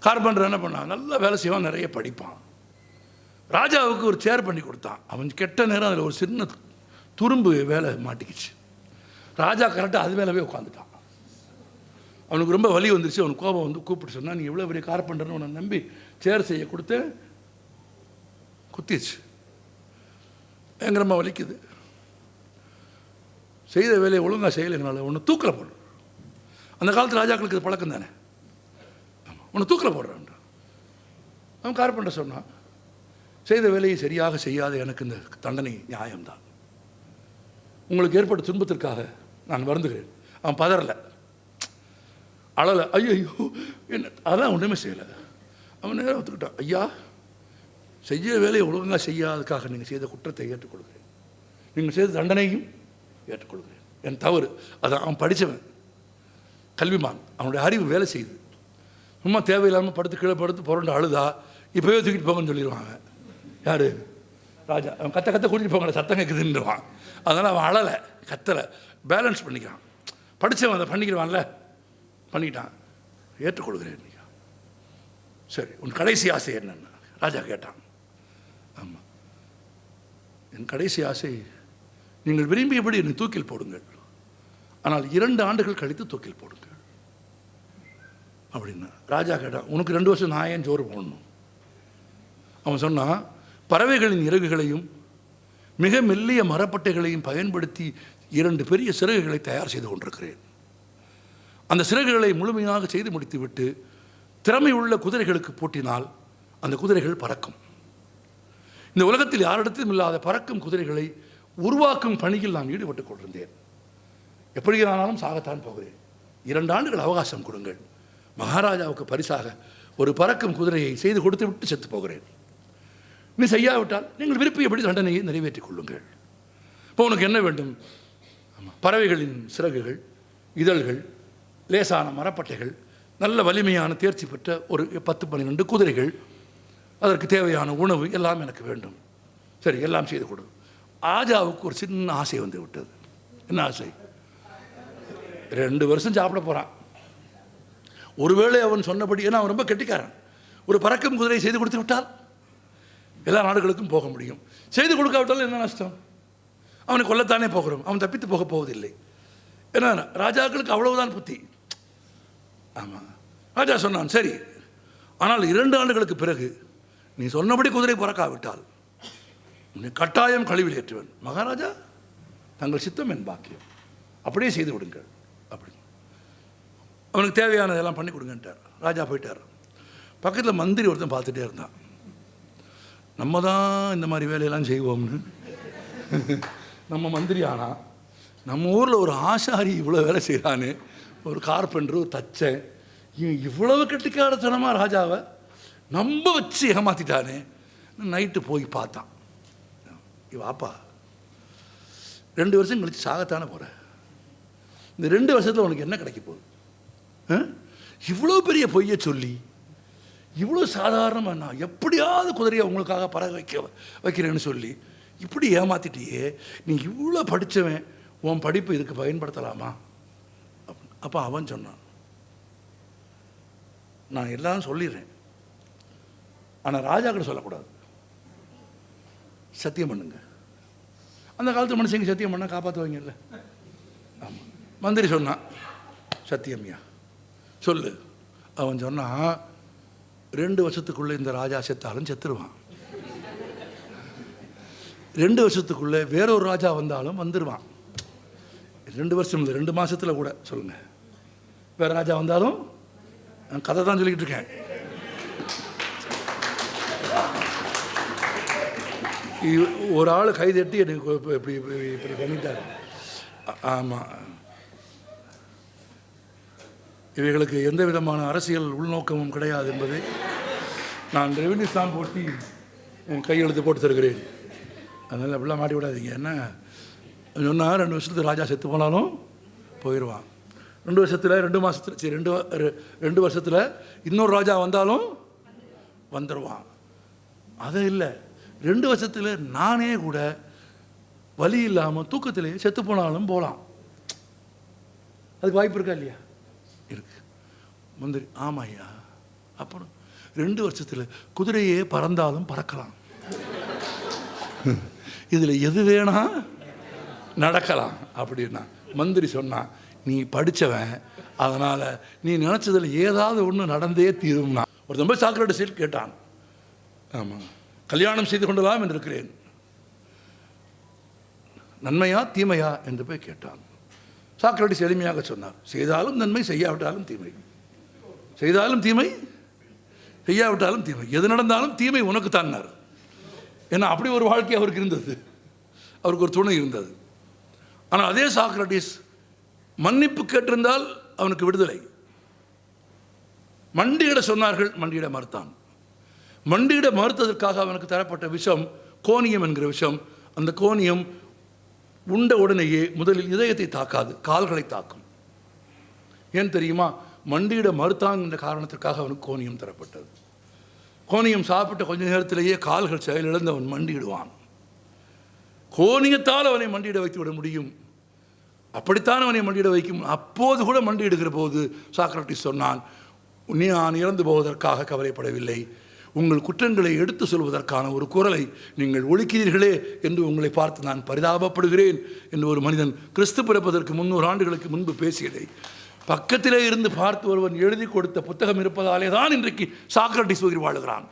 Carpenter என்ன பண்ணான், நல்லா வேலை செய்வான், நிறைய படிப்பான். ராஜாவுக்கு ஒரு சேர் பண்ணி கொடுத்தான். அவன் கெட்ட நேரம் அதில் ஒரு சின்ன துரும்பு வேலை மாட்டிக்கிச்சு. ராஜா கரெக்டாக அது மேலவே உட்காந்துட்டான். அவனுக்கு ரொம்ப வலி வந்துருச்சு. அவனுக்கு கோபம் வந்து கூப்பிட்டு சொன்னான், நீ இவ்வளோ பெரிய கார்பெண்டர்னு உன்னை நம்பி சேர் செய்ய கொடுத்து குத்திச்சு, பயங்கரமாக வலிக்குது, செய்த வேலையை ஒழுங்காக செய்யலைனால ஒன்று தூக்கில் போடுற. அந்த காலத்து ராஜாக்களுக்கு இது பழக்கம் தானே, ஒன்று தூக்கில் போடுறான். அவன் கார்பெண்டர் சொன்னான், செய்த வேலையை சரியாக செய்யாத எனக்கு இந்த தண்டனை நியாயம்தான், உங்களுக்கு ஏற்பட்ட துன்பத்திற்காக நான் வருந்துகிறேன். அவன் பதறலை, அழலை, ஐயோ என்ன, அதான் ஒன்றுமே செய்யலை. அவன் நேரம் ஒத்துக்கிட்டான், ஐயா செய்ய வேலையை ஒழுங்காக செய்யாததுக்காக நீங்கள் செய்த குற்றத்தை ஏற்றுக்கொள்கிறேன், நீங்கள் செய்த தண்டனையும் ஏற்றுக்கொள்கிறேன், என் தவறு. அதான் அவன் படித்தவன், கல்விமான், அவனுடைய அறிவு வேலை செய்யுது. சும்மா தேவையில்லாமல் படுத்து கீழே படுத்து புரண்டு அழுதா இப்போவே தூக்கிட்டு போங்கன்னு சொல்லிடுவாங்க. யார்? ராஜா. அவன் கத்த கூட்டிகிட்டு போங்க, சத்தம் கேட்குதுன்னுவான். அதனால் அவன் அழலை, கத்தலை, பேலன்ஸ் பண்ணிக்கிறான். படித்தவன் அதை பண்ணிக்கிறான்ல, பண்ணிக்கிட்டான். ஏற்றுக்கொள்கிறேன். சரி, உன் கடைசி ஆசை என்னன்னு ராஜா கேட்டான். ஆமாம், என் கடைசி ஆசை, நீங்கள் விரும்பியபடி என்னை தூக்கில் போடுங்கள், ஆனால் 2 ஆண்டுகள் கழித்து தூக்கில் போடுங்கள் அப்படின்னா. ராஜா கேட்டான், உனக்கு 2 வருஷம் நான் ஏன் சோறு போடணும்? அவன் சொன்னான், பறவைகளின் இறகுகளையும் மிக மெல்லிய மரப்பட்டைகளையும் பயன்படுத்தி 2 பெரிய சிறகுகளை தயார் செய்து கொண்டிருக்கிறேன். அந்த சிறகுகளை முழுமையாக செய்து முடித்துவிட்டு திறமை உள்ள குதிரைகளுக்கு பூட்டினால் அந்த குதிரைகள் பறக்கும். இந்த உலகத்தில் யாரிடத்திலும் இல்லாத பறக்கும் குதிரைகளை உருவாக்கும் பணியில் நான் ஈடுபட்டுக் கொண்டிருந்தேன். எப்படியானாலும் சாகத்தான் போகிறேன், 2 ஆண்டுகள் அவகாசம் கொடுங்கள், மகாராஜாவுக்கு பரிசாக ஒரு பறக்கும் குதிரையை செய்து கொடுத்து விட்டு செத்து போகிறேன். நீ செய்யாவிட்டால் நீங்கள் விருப்பியபடி தண்டனையை நிறைவேற்றிக் கொள்ளுங்கள். இப்போ உனக்கு என்ன வேண்டும்? பறவைகளின் சிறகுகள், இதழ்கள், லேசான மரப்பட்டைகள், நல்ல வலிமையான தேர்ச்சி பெற்ற ஒரு 10-12 குதிரைகள், அதற்கு தேவையான உணவு எல்லாம் எனக்கு வேண்டும். சரி, எல்லாம் செய்து கொடு. ராஜாவுக்கு ஒரு சின்ன ஆசை வந்து விட்டது. என்ன ஆசை? 2 வருஷம் சாப்பிட போகிறான். ஒருவேளை அவன் சொன்னபடி, ஏன்னா அவன் ரொம்ப கெட்டிக்காரன், ஒரு பறக்கும் குதிரை செய்து கொடுத்து விட்டால் எல்லா நாடுகளுக்கும் போக முடியும். செய்து கொடுக்காவிட்டாலும் என்ன நஷ்டம்? அவனை கொல்லத்தானே போகிறோம், அவன் தப்பித்து போக போவதில்லை. ஏன்னா ராஜாக்களுக்கு அவ்வளவுதான் புத்தி. ஆமாம், ராஜா சொன்னான், சரி, ஆனால் 2 ஆண்டுகளுக்கு பிறகு நீ சொன்னபடி குதிரை பறக்காவிட்டால் உன்னை கட்டாயம் கழிவில் ஏற்றுவேன். மகாராஜா, தங்கள் சித்தம் என் பாக்கியம், அப்படியே செய்து விடுங்கள் அப்படி. அவனுக்கு தேவையானதெல்லாம் பண்ணி கொடுங்கன்ட்டார். ராஜா போயிட்டார். பக்கத்தில் மந்திரி ஒருத்தன் பார்த்துட்டே இருந்தான். நம்ம தான் இந்த மாதிரி வேலையெல்லாம் செய்வோம்னு. நம்ம மந்திரி ஆனால் நம்ம ஊரில் ஒரு ஆசாரி இவ்வளோ வேலை செய்கிறான்னு, ஒரு கார்பெண்டர், ஒரு தச்சன், இவ்வளவு கெட்டிக்காரத்தனமாக ராஜாவை நம்ப வச்சு ஏமாற்றிட்டானே. நைட்டு போய் பார்த்தான். வாப்பா, 2 வருஷம் கழித்து சாகத்தானே போகிற, இந்த 2 வருஷத்தில் உனக்கு என்ன கிடைக்க போகுது? இவ்வளோ பெரிய பொய்யை சொல்லி, இவ்வளோ சாதாரணமாக நான் எப்படியாவது குதிரையை உங்களுக்காக பறக்க வைக்கிறேன்னு சொல்லி இப்படி ஏமாத்திட்டியே, நீ இவ்வளோ படித்தவன், உன் படிப்பு இதுக்கு பயன்படுத்தலாமா? அப்போ அவன் சொன்னான், நான் எல்லாம் சொல்லிடுறேன், ஆனால் ராஜா கிட்ட சொல்லக்கூடாது, சத்தியம் பண்ணுங்க. அந்த காலத்து மனுஷங்க சத்தியம் பண்ணால் காப்பாற்றுவாங்கல்ல. ஆமாம், மந்திரி சொன்னான், சத்தியம்யா சொல்லு. அவன் சொன்னான், 2 வருஷத்துக்குள்ளே இந்த ராஜா செத்தாலும் செத்துருவான், 2 வருஷத்துக்குள்ளே வேறொரு ராஜா வந்தாலும் வந்துடுவான். 2 வருஷம் இல்லை, 2 மாதத்தில் கூட சொல்லுங்கள், வேறு ராஜா வந்தாலும். நான் கதை தான் சொல்லிக்கிட்டு இருக்கேன். ஒரு ஆள் கைதட்டி எனக்கு இப்படி இப்படி பண்ணிட்டார். ஆமாம், இவைகளுக்கு எந்த விதமான அரசியல் உள்நோக்கமும் கிடையாது என்பதை நான் ரெவென்யூ ஸ்டாம்ப் போட்டி என் கையெழுத்து போட்டு தருகிறேன். அதனால் அப்படிலாம் மாட்டி விடாதீங்க. என்ன சொன்னால் 2 வருஷத்துக்கு ராஜா செத்து போனாலும் போயிடுவான், 2 வருஷத்தில் 2 மாதத்தில், சரி 2 வருஷத்தில் இன்னொரு ராஜா வந்தாலும் வந்துடுவான். அது இல்லை, 2 வருஷத்தில் நானே கூட வலி இல்லாமல் தூக்கத்திலேயே செத்து போனாலும் போகலாம். அதுக்கு வாய்ப்பு இருக்கா இல்லையா? இருக்கு. மந்திரி, ஆமாம் ஐயா அப்புறம் 2 வருஷத்தில் குதிரையே பறந்தாலும் பறக்கலாம், இதில் எது வேணா நடக்கலாம் அப்படின்னா மந்திரி சொன்னான், நீ படித்தவன், அதனால் நீ நினச்சதில் ஏதாவது ஒன்று நடந்தே தீரும்னா. ஒரு ரொம்ப சாக்ரட்டிஸ் கேட்டான், ஆமாம் கல்யாணம் செய்து கொள்ளலாம் என்று இருக்கிறேன், நன்மையா தீமையா என்று போய் கேட்டான். சாக்ரட்டிஸ் எளிமையாக சொன்னார், செய்தாலும் நன்மை செய்யாவிட்டாலும் தீமை, செய்தாலும் தீமை செய்யாவிட்டாலும் தீமை, எது நடந்தாலும் தீமை உனக்கு தான்னார். ஏன்னா அப்படி ஒரு வாழ்க்கை அவருக்கு இருந்தது, அவருக்கு ஒரு துணை இருந்தது. ஆனால் அதே சாக்ரட்டிஸ் மன்னிப்பு கேட்டிருந்தால் அவனுக்கு விடுதலை. மண்டியிட சொன்னார்கள், மண்டியிட மறுத்தான். மண்டியிட மறுத்ததற்காக அவனுக்கு தரப்பட்ட விஷம் கோனியம் என்கிற விஷம். அந்த கோனியம் உண்ட உடனேயே முதலில் இதயத்தை தாக்காது, கால்களை தாக்கும். ஏன் தெரியுமா? மண்டியிட மறுத்தான் என்ற காரணத்திற்காக அவனுக்கு கோனியம் தரப்பட்டது. கோனியம் சாப்பிட்ட கொஞ்ச நேரத்திலேயே கால்கள் செயலிழந்து அவன் மண்டியிடுவான். கோனியத்தால் அவனை மண்டியிட வைத்து விட முடியும், அப்படித்தான் அவனை மண்டியிட வைக்கும். அப்போது கூட மண்டியிடுகிற போது சாக்ரட்டிஸ் சொன்னான், நான் இறந்து போவதற்காக கவலைப்படவில்லை, உங்கள் குற்றங்களை எடுத்து சொல்வதற்கான ஒரு குரலை நீங்கள் ஒழிக்கிறீர்களே என்று உங்களை பார்த்து நான் பரிதாபப்படுகிறேன் என்று ஒரு மனிதன் கிறிஸ்து பிறப்பதற்கு 300 ஆண்டுகளுக்கு முன்பு பேசியதை பக்கத்திலே இருந்து பார்த்து ஒருவன் எழுதி கொடுத்த புத்தகம் இருப்பதாலே தான் இன்றைக்கு சாக்ரட்டிஸ் உயிர் வாழுகிறான்.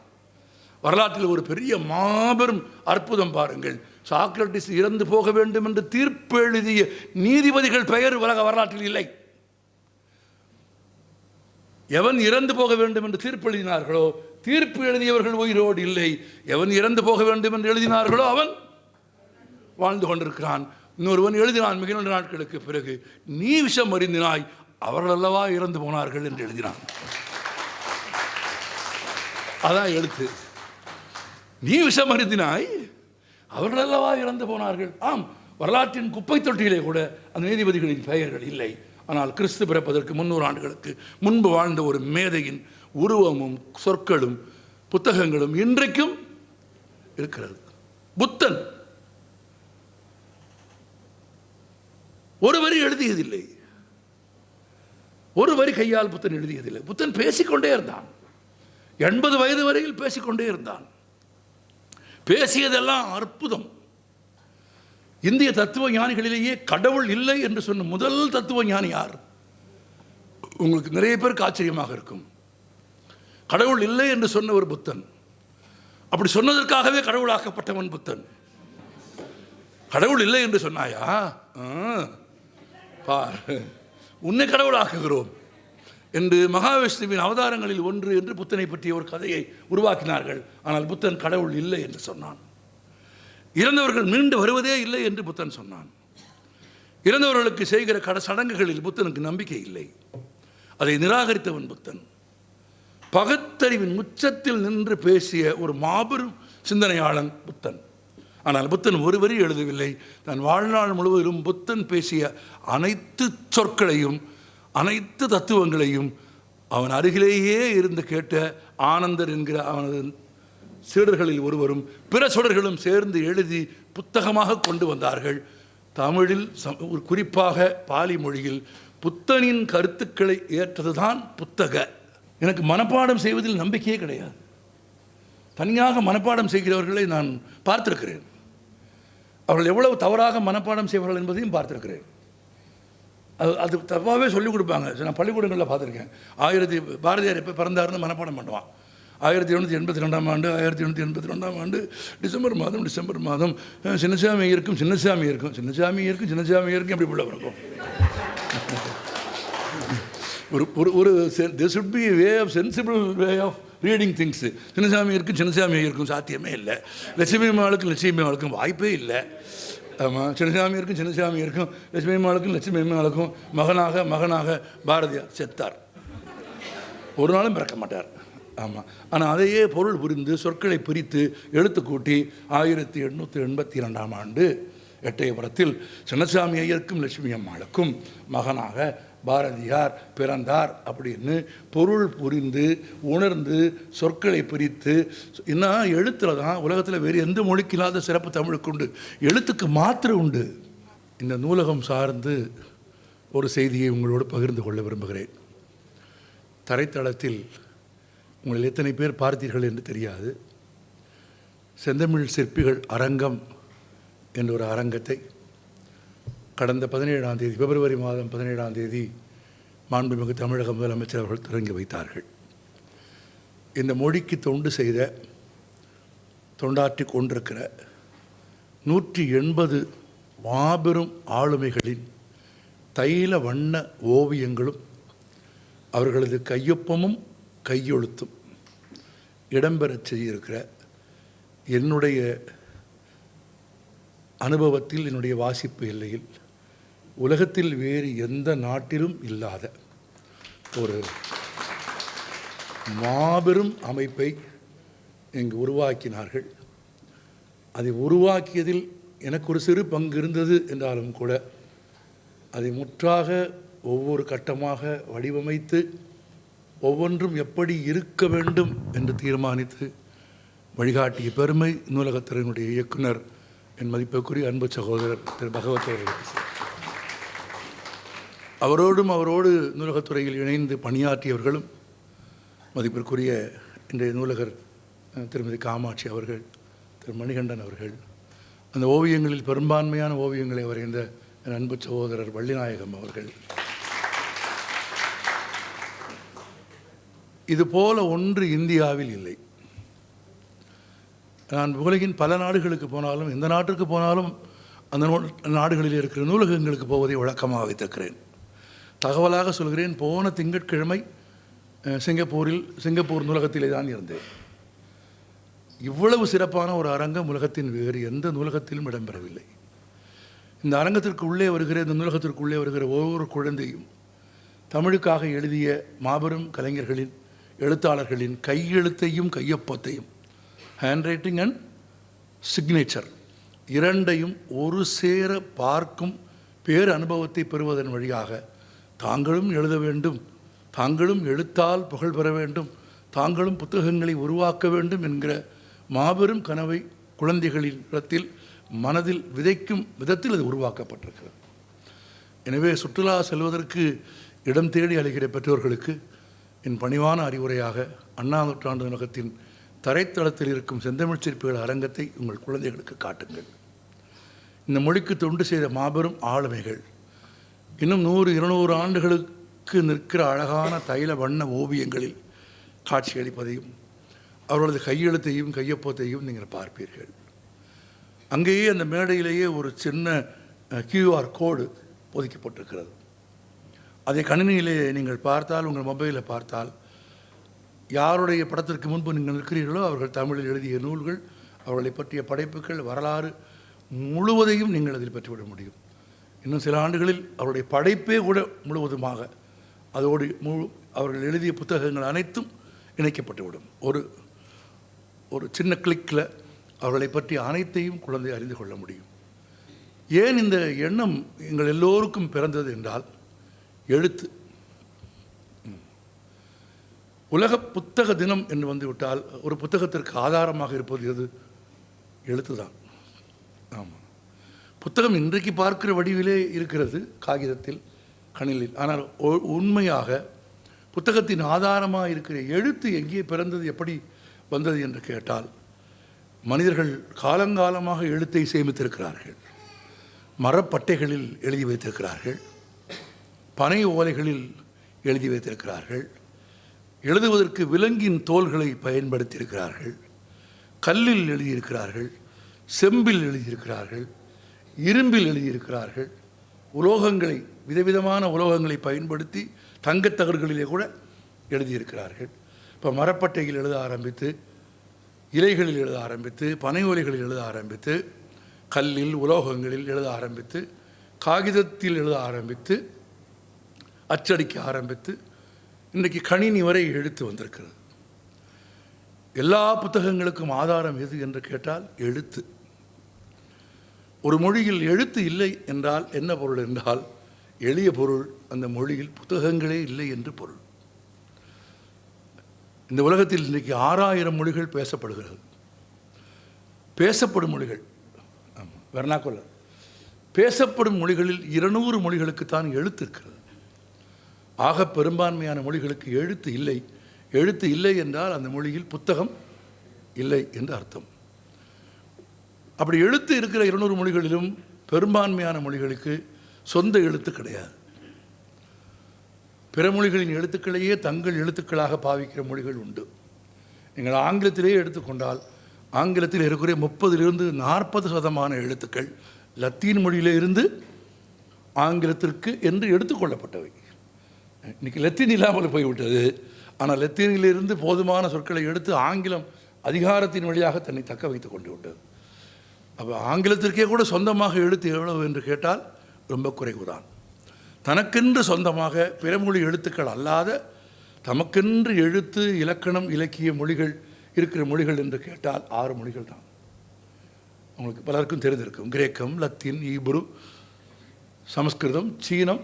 வரலாற்றில் ஒரு பெரிய மாபெரும் அற்புதம் பாருங்கள். சாக்ரட்டிஸ் இறந்து போக வேண்டும் என்று தீர்ப்பு எழுதிய நீதிபதிகள் பெயர் உலக வரலாற்றில் இல்லை. எவன் இறந்து போக வேண்டும் என்று தீர்ப்பு எழுதினார்களோ தீர்ப்பு எழுதியவர்கள் உயிரோடு இல்லை. எவன் இறந்து போக வேண்டும் என்று எழுதினார்களோ அவன் வாழ்ந்து கொண்டிருக்கிறான். இன்னொருவன் எழுதினான் மிக நீண்ட நாட்களுக்கு பிறகு, நீ விஷம் அறிந்தினாய், அவர்கள் அல்லவா இறந்து போனார்கள் என்று எழுதினான். அதான் எழுத்து. நீ விஷம் அறிந்தினாய், அவர்கள் அல்லவா இறந்து போனார்கள். ஆம், வரலாற்றின் குப்பை தொட்டியிலே கூட அந்த நீதிபதிகளின் பெயர்கள் இல்லை. ஆனால் கிறிஸ்து பிறப்பதற்கு 300 ஆண்டுகளுக்கு முன்பு வாழ்ந்த ஒரு மேதையின் உருவமும் சொற்களும் புத்தகங்களும் இன்றைக்கும் இருக்கிறது. புத்தன் ஒரு வரி எழுதியதில்லை, ஒரு வரி கையால் புத்தன் எழுதியதில்லை. புத்தன் பேசிக்கொண்டே இருந்தான், 80 வயது வரையில் பேசிக்கொண்டே இருந்தான். பேசியதெல்லாம் அற்புதம். இந்திய தத்துவ ஞானிகளிலேயே கடவுள் இல்லை என்று சொன்ன முதல் தத்துவ ஞானி யார்? உங்களுக்கு நிறைய பேருக்கு ஆச்சரியமாக இருக்கும். கடவுள் இல்லை என்று சொன்ன ஒரு புத்தன். அப்படி சொன்னதற்காகவே கடவுளாக்கப்பட்டவன் புத்தன். கடவுள் இல்லை என்று சொன்னாயா, பார் உன்னை கடவுளாக்குகிறோம் என்று மகாவிஷ்ணுவின் அவதாரங்களில் ஒன்று என்று புத்தனை பற்றிய ஒரு கதையை உருவாக்கினார்கள். ஆனால் புத்தன் கடவுள் இல்லை என்று சொன்னான். இறந்தவர்கள் மீண்டு வருவதே இல்லை என்று புத்தன் சொன்னான். இறந்தவர்களுக்கு செய்கிற சடங்குகளில் புத்தனுக்கு நம்பிக்கை இல்லை, அதை நிராகரித்தவன் புத்தன். பகுத்தறிவின் உச்சத்தில் நின்று பேசிய ஒரு மாபெரும் சிந்தனையாளன் புத்தன். ஆனால் புத்தன் ஒரு வரி எழுதவில்லை. தன் வாழ்நாள் முழுவதும் புத்தன் பேசிய அனைத்து சொற்களையும் அனைத்து தத்துவங்களையும் அவன் அருகிலேயே இருந்து கேட்ட ஆனந்தர் என்கிற அவனது சீடர்களில் ஒருவரும் பிற சீடர்களும் சேர்ந்து எழுதி புத்தகமாக கொண்டு வந்தார்கள். தமிழில் குறிப்பாக பாலி மொழியில் புத்தனின் கருத்துக்களை ஏற்றதுதான் புத்தக. எனக்கு மனப்பாடம் செய்வதில் நம்பிக்கையே கிடையாது. தனியாக மனப்பாடம் செய்கிறவர்களை நான் பார்த்திருக்கிறேன். அவர்கள் எவ்வளவு தவறாக மனப்பாடம் செய்வார்கள் என்பதையும் பார்த்திருக்கிறேன். அது தப்பாகவே சொல்லிக் கொடுப்பாங்க. நான் பள்ளிக்கூடங்களில் பார்த்துருக்கேன். பாரதியார் எப்போ பிறந்தாருன்னு மனப்பாடம் பண்ணுவான். 1782ஆம் ஆண்டு 1782ஆம் ஆண்டு டிசம்பர் மாதம் சின்னசாமி இருக்கும் எப்படி பிள்ளை இருக்கும். ஒரு there should be a way of sensible way of reading things. Chinnasamy இருக்கும் சாத்தியமே இல்லை. லட்சுமி அம்மாளுக்கும் வாய்ப்பே இல்லை. ஆமாம், சின்னசாமி இருக்கும் லட்சுமி அம்மாளுக்கும் மகனாக பாரதியார் செத்தார். ஒரு நாளும் பிறக்க மாட்டார். ஆமாம், ஆனால் அதையே பொருள் புரிந்து சொற்களை பிரித்து எழுத்து கூட்டி 1882ஆம் ஆண்டு எட்டயபுரத்தில் சின்னசாமி ஐயருக்கும் லட்சுமி அம்மாளுக்கும் மகனாக பாரதியார் பிறந்தார் அப்படின்னு பொருள் புரிந்து உணர்ந்து சொற்களை பிரித்து. இன்னும் எழுத்தில் தான் உலகத்தில் வேறு எந்த மொழிக்கு இல்லாத சிறப்பு தமிழுக்கு உண்டு, எழுத்துக்கு மாத்திரை உண்டு. இந்த நூலகம் சார்ந்து ஒரு செய்தியை உங்களோடு பகிர்ந்து கொள்ள விரும்புகிறேன். தரைத்தளத்தில் உங்களில் எத்தனை பேர் பார்த்தீர்கள் என்று தெரியாது. செந்தமிழ் சிற்பிகள் அரங்கம் என்ற ஒரு அரங்கத்தை கடந்த 17ஆம் தேதி, பிப்ரவரி மாதம் 17ஆம் தேதி மாண்புமிகு தமிழக முதலமைச்சர் அவர்கள் தொடங்கி வைத்தார்கள். இந்த மொழிக்கு தொண்டு செய்த, தொண்டாற்றி கொண்டிருக்கிற 180 மாபெரும் ஆளுமைகளின் தைல வண்ண ஓவியங்களும் அவர்களது கையொப்பமும் கையெழுத்தும் இடம்பெறச் செய்திருக்கிற என்னுடைய அனுபவத்தில், என்னுடைய வாசிப்பு எல்லையில் உலகத்தில் வேறு எந்த நாட்டிலும் இல்லாத ஒரு மாபெரும் அமைப்பை இங்கு உருவாக்கினார்கள். அதை உருவாக்கியதில் எனக்கு ஒரு சிறு பங்கு இருந்தது என்றாலும் கூட அதை முற்றாக ஒவ்வொரு கட்டமாக வடிவமைத்து ஒவ்வொன்றும் எப்படி இருக்க வேண்டும் என்று தீர்மானித்து வழிகாட்டிய பெருமை நூலகத்துறையினுடைய இயக்குனர் என் மதிப்புக்குரிய அன்பு சகோதரர் திரு பகவத் அவர்களுக்கு. அவரோடு நூலகத்துறையில் இணைந்து பணியாற்றியவர்களும் மதிப்பிற்குரிய இன்றைய நூலகர் திருமதி காமாட்சி அவர்கள், திரு மணிகண்டன் அவர்கள், அந்த ஓவியங்களில் பெரும்பான்மையான ஓவியங்களை வரைந்த என் அன்பு சகோதரர் வள்ளிநாயகம் அவர்கள். இதுபோல ஒன்று இந்தியாவில் இல்லை. நான் உலகின் பல நாடுகளுக்கு போனாலும், எந்த நாட்டிற்கு போனாலும் அந்த நாடுகளில் இருக்கிற நூலகங்களுக்கு போவதை வழக்கமாக வைத்திருக்கிறேன். தகவலாக சொல்கிறேன், போன திங்கட்கிழமை சிங்கப்பூர் நூலகத்திலே தான் இருந்தேன். இவ்வளவு சிறப்பான ஒரு அரங்கம் உலகத்தின் வேறு எந்த நூலகத்திலும் இடம்பெறவில்லை. இந்த அரங்கத்திற்கு உள்ளே வருகிற, இந்த நூலகத்திற்கு உள்ளே வருகிற ஒவ்வொரு குழந்தையும் தமிழுக்காக எழுதிய மாபெரும் கலைஞர்களின், எழுத்தாளர்களின் கையெழுத்தையும் கையொப்பத்தையும், ஹேண்ட் ரைட்டிங் அண்ட் சிக்னேச்சர் இரண்டையும் ஒரு சேர பார்க்கும் பேர் அனுபவத்தை பெறுவதன் வழியாக தாங்களும் எழுத வேண்டும், தாங்களும் எழுத்தால் புகழ் பெற வேண்டும், தாங்களும் புத்தகங்களை உருவாக்க வேண்டும் என்கிற மாபெரும் கனவை குழந்தைகளின் இடத்தில், மனதில் விதைக்கும் விதத்தில் அது உருவாக்கப்பட்டிருக்கிறது. எனவே சுற்றுலா செல்வதற்கு இடம் தேடி அழைக்கிற பெற்றோர்களுக்கு என் பணிவான அறிவுரையாக, அண்ணா நூற்றாண்டு நூலகத்தின் தரைத்தளத்தில் இருக்கும் செந்தமிழ் சிற்பிகள் அரங்கத்தை உங்கள் குழந்தைகளுக்கு காட்டுங்கள். இந்த மொழிக்கு தொண்டு செய்த மாபெரும் ஆளுமைகள் இன்னும் 100-200 ஆண்டுகளுக்கு நிற்கிற அழகான தைல வண்ண ஓவியங்களில் காட்சியளிப்பதையும் அவர்களது கையெழுத்தையும் கையொப்பத்தையும் நீங்கள் பார்ப்பீர்கள். அங்கேயே அந்த மேடையிலேயே ஒரு சின்ன QR கோடு பொதிக்கப்பட்டிருக்கிறது. அதை கணினியிலே நீங்கள் பார்த்தால், உங்கள் மொபைலில் பார்த்தால், யாருடைய படத்திற்கு முன்பு நீங்கள் நிற்கிறீர்களோ அவர்கள் தமிழில் எழுதிய நூல்கள், அவர்களை பற்றிய படைப்புகள், வரலாறு முழுவதையும் நீங்கள் அதில் பெற்றுவிட முடியும். இன்னும் சில ஆண்டுகளில் அவருடைய படைப்பே கூட முழுவதுமாக அதோடு அவர்கள் எழுதிய புத்தகங்கள் அனைத்தும் இணைக்கப்பட்டுவிடும். ஒரு சின்ன கிளிக்கில் அவர்களை பற்றி அனைத்தையும் குழந்தை அறிந்து கொள்ள முடியும். ஏன் இந்த எண்ணம் எங்கள் எல்லோருக்கும் பிறந்தது என்றால், எழுத்து. உலக புத்தக தினம் என்று வந்துவிட்டால் ஒரு புத்தகத்திற்கு ஆதாரமாக இருப்பது எது? எழுத்து தான். ஆமாம், புத்தகம் இன்றைக்கு பார்க்கிற வடிவிலே இருக்கிறது, காகிதத்தில், கணினில். ஆனால் உண்மையாக புத்தகத்தின் ஆதாரமாக இருக்கிற எழுத்து எங்கே பிறந்தது, எப்படி வந்தது என்று கேட்டால், மனிதர்கள் காலங்காலமாக எழுத்தை சேமித்திருக்கிறார்கள். மரப்பட்டைகளில் எழுதி வைத்திருக்கிறார்கள், பனை ஓலைகளில் எழுதி வைத்திருக்கிறார்கள், எழுதுவதற்கு விலங்கின் தோள்களை பயன்படுத்தியிருக்கிறார்கள், கல்லில் எழுதியிருக்கிறார்கள், செம்பில் எழுதியிருக்கிறார்கள், இரும்பில் எழுதியிருக்கிறார்கள், உலோகங்களை, விதவிதமான உலோகங்களை பயன்படுத்தி தங்கத்தகடுகளிலே கூட எழுதியிருக்கிறார்கள். இப்போ மரப்பட்டையில் எழுத ஆரம்பித்து, இலைகளில் எழுத ஆரம்பித்து, பனை ஓலைகளில் எழுத ஆரம்பித்து, கல்லில், உலோகங்களில் எழுத ஆரம்பித்து, காகிதத்தில் எழுத ஆரம்பித்து, அச்சடிக்க ஆரம்பித்து, இன்றைக்கு கணினி வரை எழுத்து வந்திருக்கிறது. எல்லா புத்தகங்களுக்கும் ஆதாரம் எது என்று கேட்டால் எழுத்து. ஒரு மொழியில் எழுத்து இல்லை என்றால் என்ன பொருள் என்றால், எளிய பொருள், அந்த மொழியில் புத்தகங்களே இல்லை என்று பொருள். இந்த உலகத்தில் இன்றைக்கு 6000 மொழிகள் பேசப்படுகிறது. பேசப்படும் மொழிகள், வெர்னாக்குலர், பேசப்படும் மொழிகளில் 200 மொழிகளுக்குத்தான் எழுத்து இருக்கிறது. ஆக பெரும்பான்மையான மொழிகளுக்கு எழுத்து இல்லை எழுத்து இல்லை என்றால் அந்த மொழியில் புத்தகம் இல்லை என்று அர்த்தம். அப்படி எழுத்து இருக்கிற 200 மொழிகளிலும் பெரும்பான்மையான மொழிகளுக்கு சொந்த எழுத்து கிடையாது. பிற மொழிகளின் எழுத்துக்களையே தங்கள் எழுத்துக்களாக பாவிக்கிற மொழிகள் உண்டு. நீங்கள் ஆங்கிலத்திலேயே எடுத்துக்கொண்டால் ஆங்கிலத்தில் இருக்கிற 30% எழுத்துக்கள் லத்தீன் மொழியிலே இருந்து ஆங்கிலத்திற்கு என்று எடுத்துக்கொள்ளப்பட்டவை. இன்றைக்கி லத்தீன் இல்லாமல் போய்விட்டது. ஆனால் லத்தீனிலிருந்து போதுமான சொற்களை எடுத்து ஆங்கிலம் அதிகாரத்தின் வழியாக தன்னை தக்க வைத்து கொண்டு விட்டது. அப்போ ஆங்கிலத்திற்கே கூட சொந்தமாக எழுத்து எவ்வளவு என்று கேட்டால் ரொம்ப குறைவுதான். தனக்கென்று சொந்தமாக பிறமொழி எழுத்துக்கள் அல்லாத தமக்கென்று எழுத்து, இலக்கணம், இலக்கிய மொழிகள் இருக்கிற மொழிகள் என்று கேட்டால் 6 மொழிகள் தான். உங்களுக்கு பலருக்கும் தெரிந்திருக்கும். கிரேக்கம், லத்தீன், ஈப்ரு, சமஸ்கிருதம், சீனம்,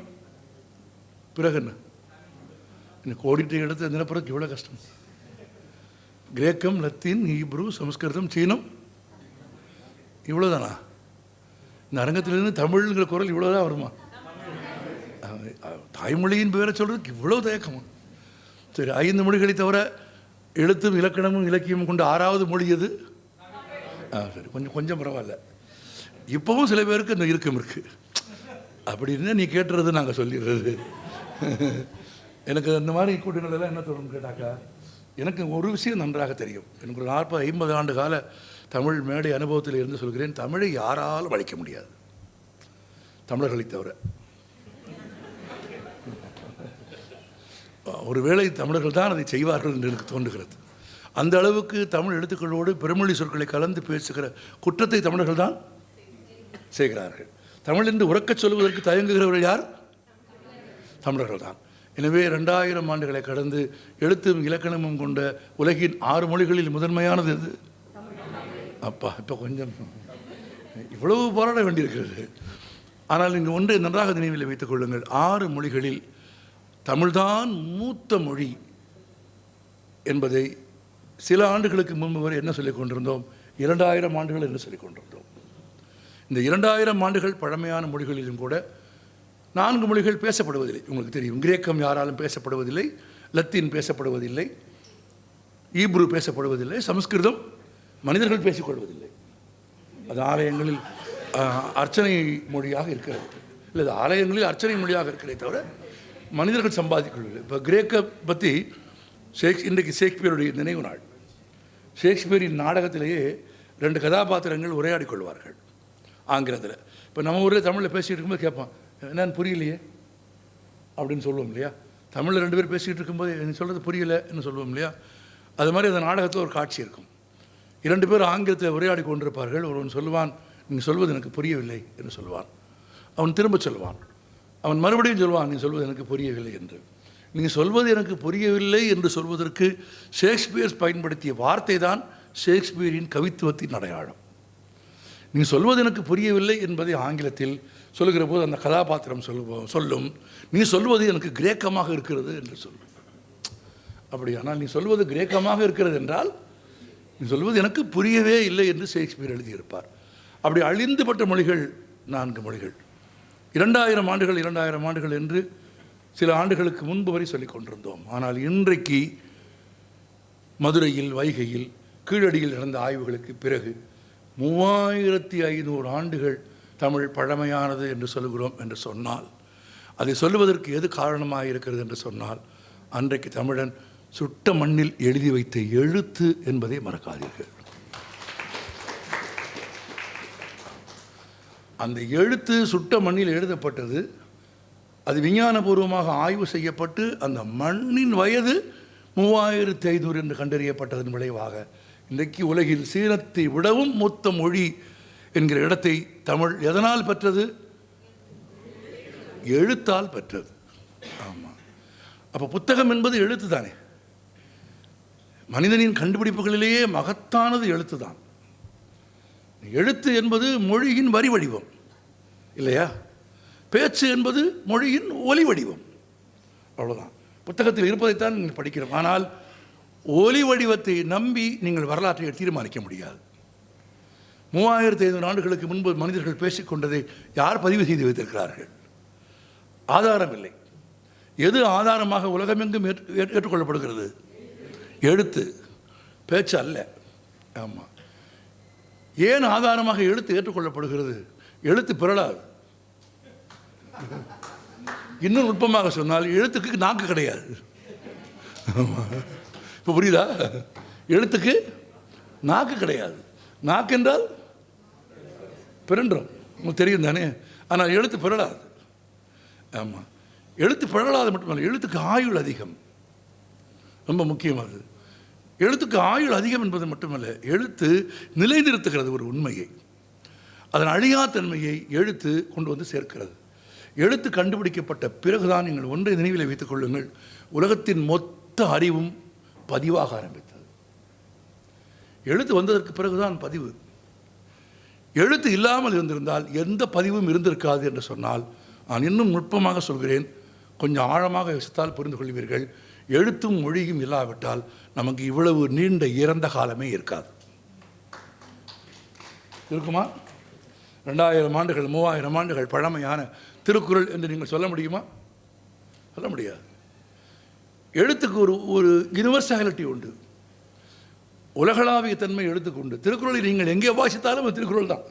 பிறகு என்ன எனக்கு ஓடிட்டு எடுத்து தினப்புறக்கு இவ்வளோ கஷ்டம். கிரேக்கம், லத்தீன், ஈப்ரு, சமஸ்கிருதம், சீனம், இவ்வளோதானா? இந்த அரங்கத்திலிருந்து தமிழ்ங்கிற குரல் இவ்வளோதான் வருமா? தாய்மொழியின் பேரை சொல்கிறதுக்கு இவ்வளோ தயக்கமா? சரி, 5 மொழிகளை தவிர எழுத்தும் இலக்கணமும் இலக்கியமும் கொண்டு 6வது மொழி எது? சரி, கொஞ்சம் பரவாயில்ல. இப்போவும் சில பேருக்கு இந்த இறுக்கம் இருக்குது. அப்படின்னு நீ கேட்டுறது நாங்கள் சொல்லிடுறது. எனக்கு அந்த மாதிரி கூட்டங்கள் எல்லாம் என்ன தோணும் கேட்டாக்கா, எனக்கு ஒரு விஷயம் நன்றாக தெரியும். எனக்கு ஒரு 40-50 ஆண்டு கால தமிழ் மேடை அனுபவத்தில் இருந்து சொல்கிறேன், தமிழை யாராலும் அழிக்க முடியாது, தமிழர்களை தவிர. ஒருவேளை தமிழர்கள் தான் அதை செய்வார்கள் என்று எனக்கு தோன்றுகிறது. அந்த அளவுக்கு தமிழ் எழுத்துக்களோடு பிறமொழி சொற்களை கலந்து பேசுகிற குற்றத்தை தமிழர்கள் தான் செய்கிறார்கள். தமிழ் என்று உறக்கச் சொல்வதற்கு தயங்குகிறவர்கள் யார்? தமிழர்கள் தான். எனவே 2000 ஆண்டுகளை கடந்து எழுத்தும் இலக்கணமும் கொண்ட உலகின் 6 மொழிகளில் முதன்மையானது எது? அப்பா, இப்போ கொஞ்சம் இவ்வளவு போராட வேண்டியிருக்கிறது. ஆனால் நீங்கள் ஒன்றை நன்றாக நினைவில் வைத்துக் கொள்ளுங்கள். 6 மொழிகளில் தமிழ்தான் மூத்த மொழி என்பதை சில ஆண்டுகளுக்கு முன்பு வரை என்ன சொல்லிக் கொண்டிருந்தோம்? 2000 ஆண்டுகள் என்று சொல்லிக் கொண்டிருந்தோம். இந்த 2000 ஆண்டுகள் பழமையான மொழிகளிலும் கூட 4 மொழிகள் பேசப்படுவதில்லை. உங்களுக்கு தெரியும், கிரேக்கம் யாராலும் பேசப்படுவதில்லை, லத்தீன் பேசப்படுவதில்லை, ஈப்ரு பேசப்படுவதில்லை, சமஸ்கிருதம் மனிதர்கள் பேசிக்கொள்வதில்லை. அது ஆலயங்களில் அர்ச்சனை மொழியாக இருக்கிறது. இல்லை, அது ஆலயங்களில் அர்ச்சனை மொழியாக இருக்கிறதே தவிர மனிதர்கள் சம்பாதிக்கொள்ளவில்லை. இப்போ கிரேக்க பற்றி இன்றைக்கு ஷேக்ஸ்பியருடைய நினைவு நாள். ஷேக்ஸ்பியரின் நாடகத்திலேயே 2 கதாபாத்திரங்கள் உரையாடி கொள்வார்கள் ஆங்கிலத்தில். இப்போ நம்ம ஊரில் தமிழில் பேசிகிட்டு இருக்கும்போது கேட்பான், என்னன்னு புரியலையே அப்படின்னு சொல்லுவோம் இல்லையா? தமிழில் 2 பேர் பேசிக்கிட்டு இருக்கும்போது என்ன சொல்கிறது புரியலை என்ன சொல்லுவோம் இல்லையா? அது மாதிரி அந்த நாடகத்தில் ஒரு காட்சி இருக்கும். 2 பேர் ஆங்கிலத்தில் உரையாடி கொண்டிருப்பார்கள். ஒருவன் சொல்லுவான், நீங்கள் சொல்வது எனக்கு புரியவில்லை என்று சொல்லுவான். அவன் திரும்ப சொல்லுவான். அவன் மறுபடியும் சொல்வான், நீ சொல்வது எனக்கு புரியவில்லை என்று. நீங்கள் சொல்வது எனக்கு புரியவில்லை என்று சொல்வதற்கு ஷேக்ஸ்பியர் பயன்படுத்திய வார்த்தை தான் ஷேக்ஸ்பியரின் கவித்துவத்தின் அடையாளம். நீங்கள் சொல்வது எனக்கு புரியவில்லை என்பதை ஆங்கிலத்தில் சொல்லுகிற போது அந்த கதாபாத்திரம் சொல்லும், நீ சொல்வது எனக்கு கிரேக்கமாக இருக்கிறது என்று சொல்லும். அப்படியானால் நீ சொல்வது கிரேக்கமாக இருக்கிறது என்றால் நீ சொல்வது எனக்கு புரியவே இல்லை என்று ஷேக்ஸ்பியர் எழுதியிருப்பார். அப்படி அழிந்துபட்ட மொழிகள் 4 மொழிகள். 2000 ஆண்டுகள் 2000 ஆண்டுகள் என்று சில ஆண்டுகளுக்கு முன்பு வரை சொல்லிக் கொண்டிருந்தோம். ஆனால் இன்றைக்கு மதுரையில், வைகையில், கீழடியில் நடந்த ஆய்வுகளுக்கு பிறகு 3500 ஆண்டுகள் தமிழ் பழமையானது என்று சொல்கிறோம் என்று சொன்னால், அதை சொல்லுவதற்கு எது காரணமாக இருக்கிறது என்று சொன்னால், அன்றைக்கு தமிழன் சுட்ட மண்ணில் எழுதி வைத்த எழுத்து என்பதை மறக்காதீர்கள். அந்த எழுத்து சுட்ட மண்ணில் எழுதப்பட்டது. அது விஞ்ஞானபூர்வமாக ஆய்வு செய்யப்பட்டு அந்த மண்ணின் வயது 3500 என்று கண்டறியப்பட்டதன் விளைவாக இன்றைக்கு உலகில் சீனத்தை விடவும் மூத்த மொழி என்கிற இடத்தை தமிழ் எதனால் பெற்றது? எழுத்தால் பெற்றது. ஆமாம். அப்போ புத்தகம் என்பது எழுத்து தானே. மனிதனின் கண்டுபிடிப்புகளிலேயே மகத்தானது எழுத்து தான். எழுத்து என்பது மொழியின் வரி வடிவம் இல்லையா? பேச்சு என்பது மொழியின் ஒலி வடிவம். அவ்வளோதான். புத்தகத்தில் இருப்பதைத்தான் நீங்கள் படிக்கிறோம். ஆனால் ஒலி வடிவத்தை நம்பி நீங்கள் வரலாற்றை தீர்மானிக்க முடியாது. 3500 ஆண்டுகளுக்கு முன்பு மனிதர்கள் பேசிக்கொண்டதை யார் பதிவு செய்து வைத்திருக்கிறார்கள்? ஆதாரம் இல்லை. எது ஆதாரமாக உலகமெங்கும் ஏற்றுக்கொள்ளப்படுகிறது? எழுத்து பேச்சு அல்ல. ஆமாம். ஏன் ஆதாரமாக எழுத்து ஏற்றுக்கொள்ளப்படுகிறது? எழுத்து பிறழாது. இன்னும் நுட்பமாக சொன்னால் எழுத்துக்கு நாக்கு கிடையாது. இப்போ புரியுதா? எழுத்துக்கு நாக்கு கிடையாது. நாக்கு என்றால் பிறன்றோம், உங்களுக்கு தெரியும் தானே. ஆனால் எழுத்து பிறழாது. ஆமாம், எழுத்து பிறழாது மட்டுமல்ல, எழுத்துக்கு ஆயுள் அதிகம். ரொம்ப முக்கியமானது. எழுத்துக்கு ஆயுள் அதிகம் என்பது மட்டுமல்ல, எழுத்து நிலைநிறுத்துகிறது ஒரு உண்மையை. அதன் அழியாத்தன்மையை எழுத்து கொண்டு வந்து சேர்க்கிறது. எழுத்து கண்டுபிடிக்கப்பட்ட பிறகுதான் நீங்கள் ஒன்றை நினைவில் வைத்துக் கொள்ளுங்கள், உலகத்தின் மொத்த அறிவும் பதிவாக ஆரம்பித்தது. எழுத்து வந்ததற்கு பிறகுதான் பதிவு. எழுத்து இல்லாமல் இருந்திருந்தால் எந்த பதிவும் இருந்திருக்காது என்று சொன்னால், நான் இன்னும் நுட்பமாக சொல்கிறேன், கொஞ்சம் ஆழமாக யோசித்தால் புரிந்து கொள்வீர்கள். எழுத்தும் மொழியும் இல்லாவிட்டால் நமக்கு இவ்வளவு நீண்ட இறந்த காலமே இருக்காது. இருக்குமா? 2000 ஆண்டுகள் 3000 ஆண்டுகள் பழமையான திருக்குறள் என்று நீங்கள் சொல்ல முடியுமா? சொல்ல முடியாது. எழுத்துக்கு ஒரு யுனிவர்சாலிட்டி உண்டு, உலகளாவிய தன்மை எழுத்துக்கு உண்டு. திருக்குறளை நீங்கள் எங்கே வாசித்தாலும் அது திருக்குறள் தான்,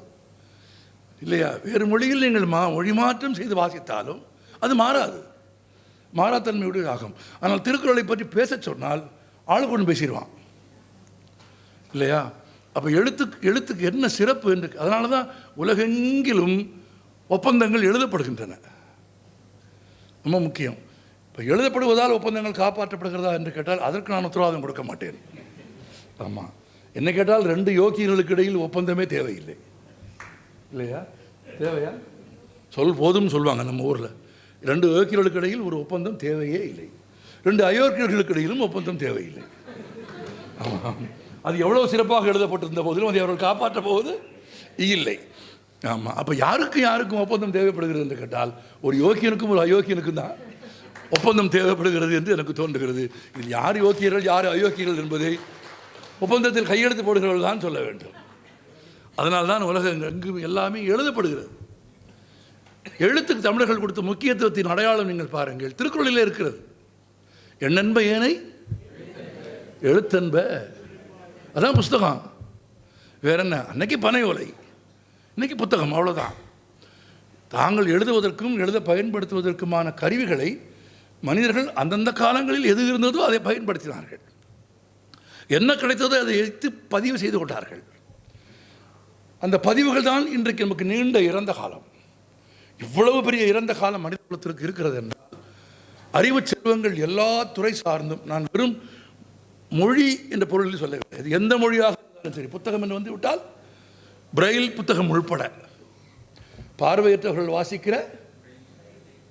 இல்லையா? வேறு மொழியில் நீங்கள் மொழி மாற்றம் செய்து வாசித்தாலும் அது மாறாது, மாறாத்தன்மையுடைய ஆகும். ஆனால் திருக்குறளை பற்றி பேச சொன்னால் ஆளுக்கு ஒன்று பேசிடுவான், இல்லையா? அப்போ எழுத்துக்கு என்ன சிறப்பு என்று, அதனால தான் உலகெங்கிலும் ஒப்பந்தங்கள் எழுதப்படுகின்றன. ரொம்ப முக்கியம். இப்போ எழுதப்படுவதால் ஒப்பந்தங்கள் காப்பாற்றப்படுகிறதா என்று கேட்டால் அதற்கு நான் உத்தரவாதம் கொடுக்க மாட்டேன். ஆமாம், என்ன கேட்டால் 2 யோக்கியர்களுக்கு இடையில் ஒப்பந்தமே தேவையில்லை, இல்லையா? தேவையா? போதும் சொல்லுவாங்க நம்ம ஊரில். 2 யோக்கியர்களுக்கு இடையில் ஒரு ஒப்பந்தம் தேவையே இல்லை. 2 அயோக்கியர்களுக்கு இடையிலும் ஒப்பந்தம் தேவையில்லை. ஆமாம், அது எவ்வளோ சிறப்பாக எழுதப்பட்டிருந்த போதிலும் அதை அவர்கள் காப்பாற்ற போவது இல்லை. ஆமாம், அப்போ யாருக்கும் ஒப்பந்தம் தேவைப்படுகிறது என்று கேட்டால் ஒரு யோக்கியனுக்கும் ஒரு அயோக்கியனுக்கும் தான் ஒப்பந்தம் தேவைப்படுகிறது என்று எனக்கு தோன்றுகிறது. இதில் யார் யோக்கியர்கள் யார் அயோக்கியர்கள் என்பதை ஒப்பந்தத்தில் கையெழுத்து போடுகிறவர்கள் தான் சொல்ல வேண்டும். அதனால்தான் உலகம் எங்கும் எல்லாமே எழுதப்படுகிறது. எழுத்துக்கு தமிழர்கள் கொடுத்த முக்கியத்துவத்தின் அடையாளம் நீங்கள் பாருங்கள், திருக்குறளிலே இருக்கிறது. எண்ணென்ப ஏனை எழுத்தென்ப, அதான் புஸ்தகம். வேற என்ன? அன்னைக்கு பனை ஓலை, இன்னைக்கு புத்தகம், அவ்வளோதான். தாங்கள் எழுதுவதற்கும் எழுத பயன்படுத்துவதற்குமான கருவிகளை மனிதர்கள் அந்தந்த காலங்களில் எது இருந்ததோ அதை பயன்படுத்தினார்கள். என்ன கிடைத்ததோ அதை எடுத்து பதிவு செய்து கொண்டார்கள். அந்த பதிவுகள் தான் இன்றைக்கு நமக்கு நீண்ட இறந்த காலம். இவ்வளவு பெரிய இறந்த காலம் மனித குலத்திற்கு இருக்கிறது என்றால், அறிவு செல்வங்கள் எல்லா துறை சார்ந்தும், நான் வெறும் மொழி என்ற பொருளில் சொல்ல கிடையாது, எந்த மொழியாக இருந்தாலும் சரி, புத்தகம் என்று வந்து விட்டால் பிரெயில் புத்தகம் உள்பட, பார்வையற்றவர்கள் வாசிக்கிற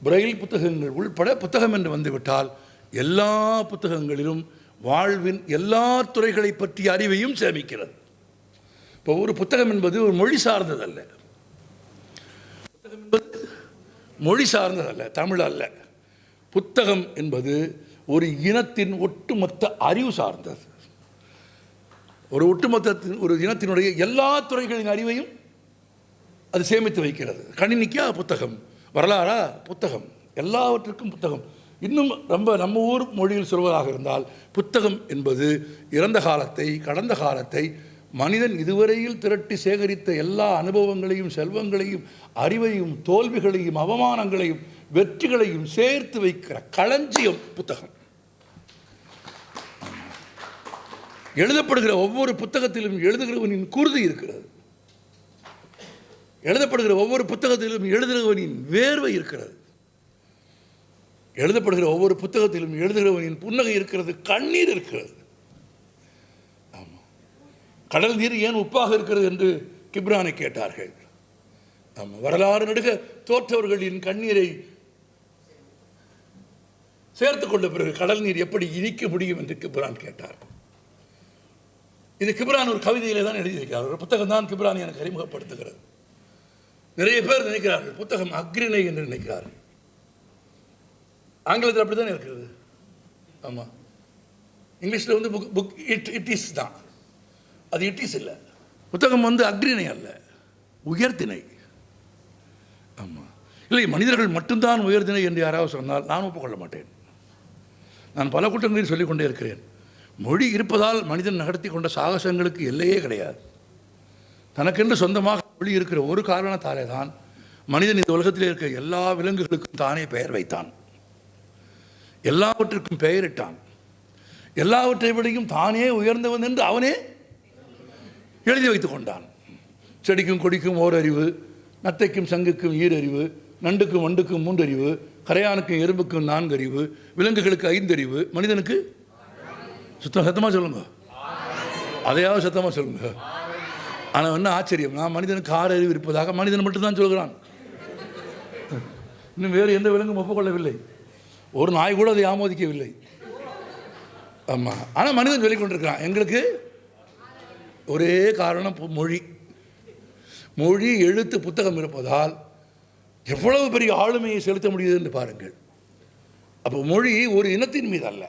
பிரெயில் புத்தகங்கள் உள்பட புத்தகம் என்று வந்துவிட்டால் எல்லா புத்தகங்களிலும் வாழ்வின் எல்லா துறைகளை பற்றிய அறிவையும் சேமிக்கிறது. இப்போ ஒரு புத்தகம் என்பது ஒரு மொழி சார்ந்ததல்ல, புத்தகம் என்பது மொழி சார்ந்ததல்ல, தமிழ் அல்ல. புத்தகம் என்பது ஒரு இனத்தின் ஒட்டுமொத்த அறிவு சார்ந்தது. ஒரு இனத்தினுடைய எல்லா துறைகளின் அறிவையும் அது சேமித்து வைக்கிறது. கணினிக்கா புத்தகம், வரலாறா புத்தகம், எல்லாவற்றுக்கும் புத்தகம். இன்னும் ரொம்ப நம்ம ஊர் மொழியில் சொல்வதாக இருந்தால், புத்தகம் என்பது இறந்த காலத்தை, கடந்த காலத்தை, மனிதன் இதுவரையில் திரட்டி சேகரித்த எல்லா அனுபவங்களையும், செல்வங்களையும், அறிவையும், தோல்விகளையும், அவமானங்களையும், வெற்றிகளையும் சேர்த்து வைக்கிற களஞ்சியம் புத்தகம். எழுதப்படுகிற ஒவ்வொரு புத்தகத்திலும் எழுதுகிறவனின் குருதி இருக்கிறது. எழுதப்படுகிற ஒவ்வொரு புத்தகத்திலும் எழுதுகிறவனின் வேர்வை இருக்கிறது. எழுதப்படுகிற ஒவ்வொரு புத்தகத்திலும் எழுதுகிறவனின் புன்னகை இருக்கிறது, கண்ணீர் இருக்கிறது. ஆமாம், கடல் நீர் ஏன் உப்பாக இருக்கிறது என்று கிப்ரானை கேட்டார்கள். ஆமாம், வரலாறு நடுக தோற்றவர்களின் கண்ணீரை சேர்த்து கொண்ட பிறகு கடல் நீர் எப்படி இனிக்க முடியும் என்று கிப்ரான் கேட்டார். இது கிப்ரான் ஒரு கவிதையிலே தான் எழுதியிருக்கிறார். ஒரு புத்தகம் தான் கிப்ரான் எனக்கு அறிமுகப்படுத்துகிறது. நிறைய பேர் நினைக்கிறார்கள் புத்தகம் அக்ரிணை என்று நினைக்கிறார்கள். ஆங்கிலத்தில் அப்படி தான் இருக்கிறது. ஆமாம், இங்கிலீஷில் வந்து புக் இட் இஸ் தான், அது இட் இஸ் இல்லை. புத்தகம் வந்து அக்ரிணை அல்ல, உயர்திணை. ஆமாம், இல்லை மனிதர்கள் மட்டும்தான் உயர்திணை என்று யாராவது சொன்னால் நான் ஒப்புக்கொள்ள மாட்டேன். நான் பல கூட்டங்களில் சொல்லிக்கொண்டே இருக்கிறேன், மொழி இருப்பதால் மனிதன் நடத்தி கொண்ட சாகசங்களுக்கு எல்லையே கிடையாது. தனக்கென்று சொந்தமாக மொழி இருக்கிற ஒரு காரணத்தாலே தான் மனிதன் இந்த உலகத்தில் இருக்கிற எல்லா விலங்குகளுக்கும் தானே பெயர் வைத்தான், எல்லாவற்றிற்கும் பெயரிட்டான், எல்லாவற்றை விடையும் தானே உயர்ந்தவன் என்று அவனே எழுதி வைத்து கொண்டான். செடிக்கும் கொடிக்கும் ஓரறிவு, நத்தைக்கும் சங்குக்கும் ஈரறிவு, நண்டுக்கும் வண்டுக்கும் 3 அறிவு, கரையானுக்கும் எறும்புக்கும் 4 அறிவு, விலங்குகளுக்கு 5 அறிவு, மனிதனுக்கு சத்தமாக சொல்லுங்க, அதையாவது சத்தமாக சொல்லுங்க. ஆனால் என்ன ஆச்சரியம், நான் மனிதனுக்கு 6 அறிவு இருப்பதாக மனிதன் மட்டும்தான் சொல்கிறான். இன்னும் வேறு எந்த விலங்கும் ஒப்புக்கொள்ளவில்லை, ஒரு நாய் கூட அதை ஆமோதிக்கவில்லை. ஆமாம், ஆனால் மனிதன் சொல்லிக் கொண்டிருக்கிறான். எங்களுக்கு ஒரே காரணம் மொழி. மொழி, எழுத்து, புத்தகம் இருப்பதால் எவ்வளவு பெரிய ஆளுமையை செலுத்த முடியுது என்று பாருங்கள். அப்போ மொழி ஒரு இனத்தின் மீது அல்ல,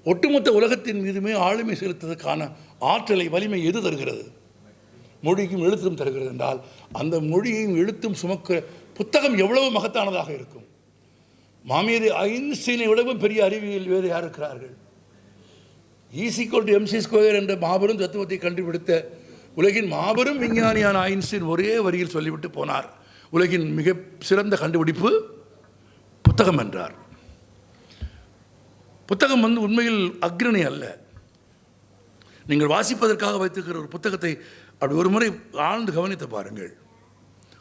ஒட்டுமொத்த உலகத்தின் மீதுமே ஆளுமை செலுத்துவதற்கான ஆற்றலை, வலிமை எது தருகிறது? மொழிக்கும் எழுத்தும் தருகிறது என்றால் அந்த மொழியையும் எழுத்தும் சுமக்கிற புத்தகம் எவ்வளவு மகத்தானதாக இருக்கும். மாமேதை ஐன்ஸ்டீனை விடவும் பெரிய அறிவியல் வேறு யார் இருக்கிறார்கள்? E=mc² என்ற மாபெரும் தத்துவத்தை கண்டுபிடித்த உலகின் மாபெரும் விஞ்ஞானியான ஐன்ஸ்டீன் ஒரே வரியில் சொல்லிவிட்டு போனார், உலகின் மிக சிறந்த கண்டுபிடிப்பு புத்தகம் என்றார். புத்தகம் உண்மையில் அக்ரணி அல்ல. நீங்கள் வாசிப்பதற்காக வைத்திருக்கிற ஒரு புத்தகத்தை அப்படி ஒரு முறை ஆழ்ந்து கவனித்து பாருங்கள்.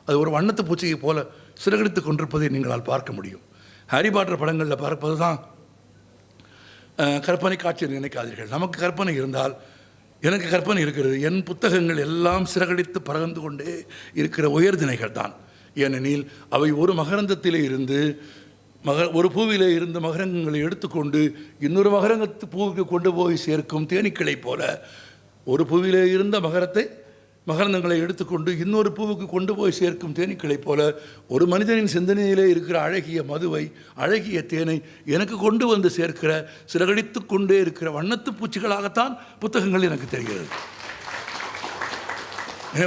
அது ஒரு வண்ணத்து பூச்சியை போல சிறகடித்து கொண்டிருப்பதை நீங்களால் பார்க்க முடியும். ஹாரி பாட்டர் படங்களில் பார்ப்பது தான் கற்பனை காட்சி நினைக்காதீர்கள். நமக்கு கற்பனை இருந்தால், எனக்கு கற்பனை இருக்கிறது, என் புத்தகங்கள் எல்லாம் சிறகடித்து பறந்து கொண்டே இருக்கிற உயர்திணைகள் தான். ஏனெனில் அவை ஒரு மகரந்தத்திலே இருந்து ஒரு பூவிலே இருந்து மகரங்களை எடுத்துக்கொண்டு இன்னொரு மகரங்கத்து பூவுக்கு கொண்டு போய் சேர்க்கும் தேனீக்களை போல, ஒரு பூவிலே இருந்த மகரந்தங்களை எடுத்துக்கொண்டு இன்னொரு பூவுக்கு கொண்டு போய் சேர்க்கும் தேனீக்களைப் போல ஒரு மனிதனின் சிந்தனையிலே இருக்கிற அழகிய மதுவை, அழகிய தேனை எனக்கு கொண்டு வந்து சேர்க்கிற, சிறகடித்து கொண்டே இருக்கிற வண்ணத்து பூச்சிகளாகத்தான் புத்தகங்கள் எனக்கு தெரிகிறது.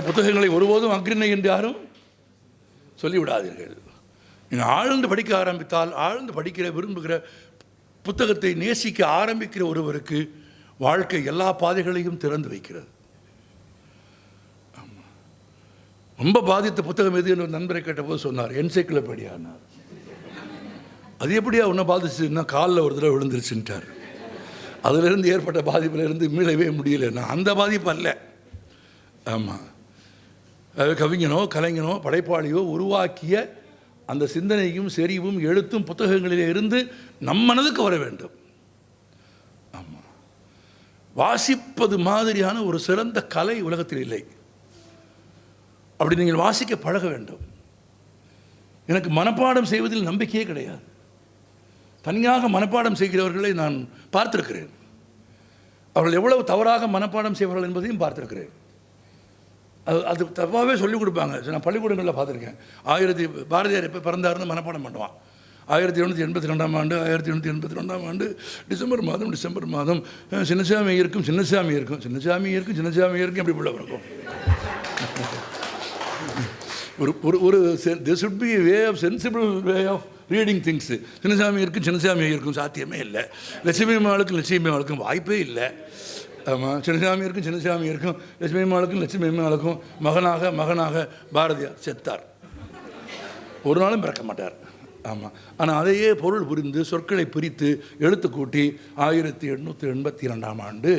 புத்தகங்களை ஒருபோதும் அக்ரிணை என்று யாரும் சொல்லிவிடாதீர்கள். நீங்கள் ஆழ்ந்து படிக்க ஆரம்பித்தால், ஆழ்ந்து படிக்கிற விரும்புகிற புத்தகத்தை நேசிக்க ஆரம்பிக்கிற ஒருவருக்கு வாழ்க்கை எல்லா பாதைகளையும் திறந்து வைக்கிறது. ரொம்ப பாதித்த புத்தகம் எது என்று நண்பரை கேட்டபோது சொன்னார், என்சைக்ளோபீடியானார். அது எப்படியா உன்னை பாதிச்சுன்னா, காலில் ஒரு தடவை விழுந்துருச்சுட்டார். அதிலிருந்து ஏற்பட்ட பாதிப்பிலிருந்து மீளவே முடியலைன்னா அந்த பாதிப்பு அல்ல. ஆமாம், அது கவிஞனோ கலைஞனோ படைப்பாளியோ உருவாக்கிய அந்த சிந்தனையும் செறிவும் எழுத்தும் புத்தகங்களிலே இருந்து நம் மனதுக்கு வர வேண்டும். ஆமாம், வாசிப்பது மாதிரியான ஒரு சிறந்த கலை உலகத்தில் இல்லை. அப்படி நீங்கள் வாசிக்க பழக வேண்டும். எனக்கு மனப்பாடம் செய்வதில் நம்பிக்கையே கிடையாது. தனியாக மனப்பாடம் செய்கிறவர்களை நான் பார்த்திருக்கிறேன். அவர்கள் எவ்வளவு தவறாக மனப்பாடம் செய்வார்கள் என்பதையும் பார்த்திருக்கிறேன். அது தப்பாகவே சொல்லிக் கொடுப்பாங்க. நான் பள்ளிக்கூடங்களில் பார்த்துருக்கேன். பாரதியார் எப்போ பிறந்தாருன்னு மனப்பாடம் பண்ணுவான். 1782 ஆண்டு 1882 ஆண்டு டிசம்பர் மாதம் சின்னசாமி இருக்கும் எப்படி பிள்ளை பிறக்கும். ஒரு there should be a way of sensible way of reading things. Chinnasamy இருக்கும் சாத்தியமே இல்லை. லட்சுமி அம்மாளுக்கும் வாய்ப்பே இல்லை. ஆமாம், சின்னசாமி இருக்கும் லட்சுமி அம்மாளுக்கும் மகனாக பாரதியார் செத்தார். ஒரு நாளும் பிறக்க மாட்டார். ஆமாம், ஆனால் அதையே பொருள் புரிந்து சொற்களை பிரித்து எழுத்து கூட்டி 1882 ஆண்டு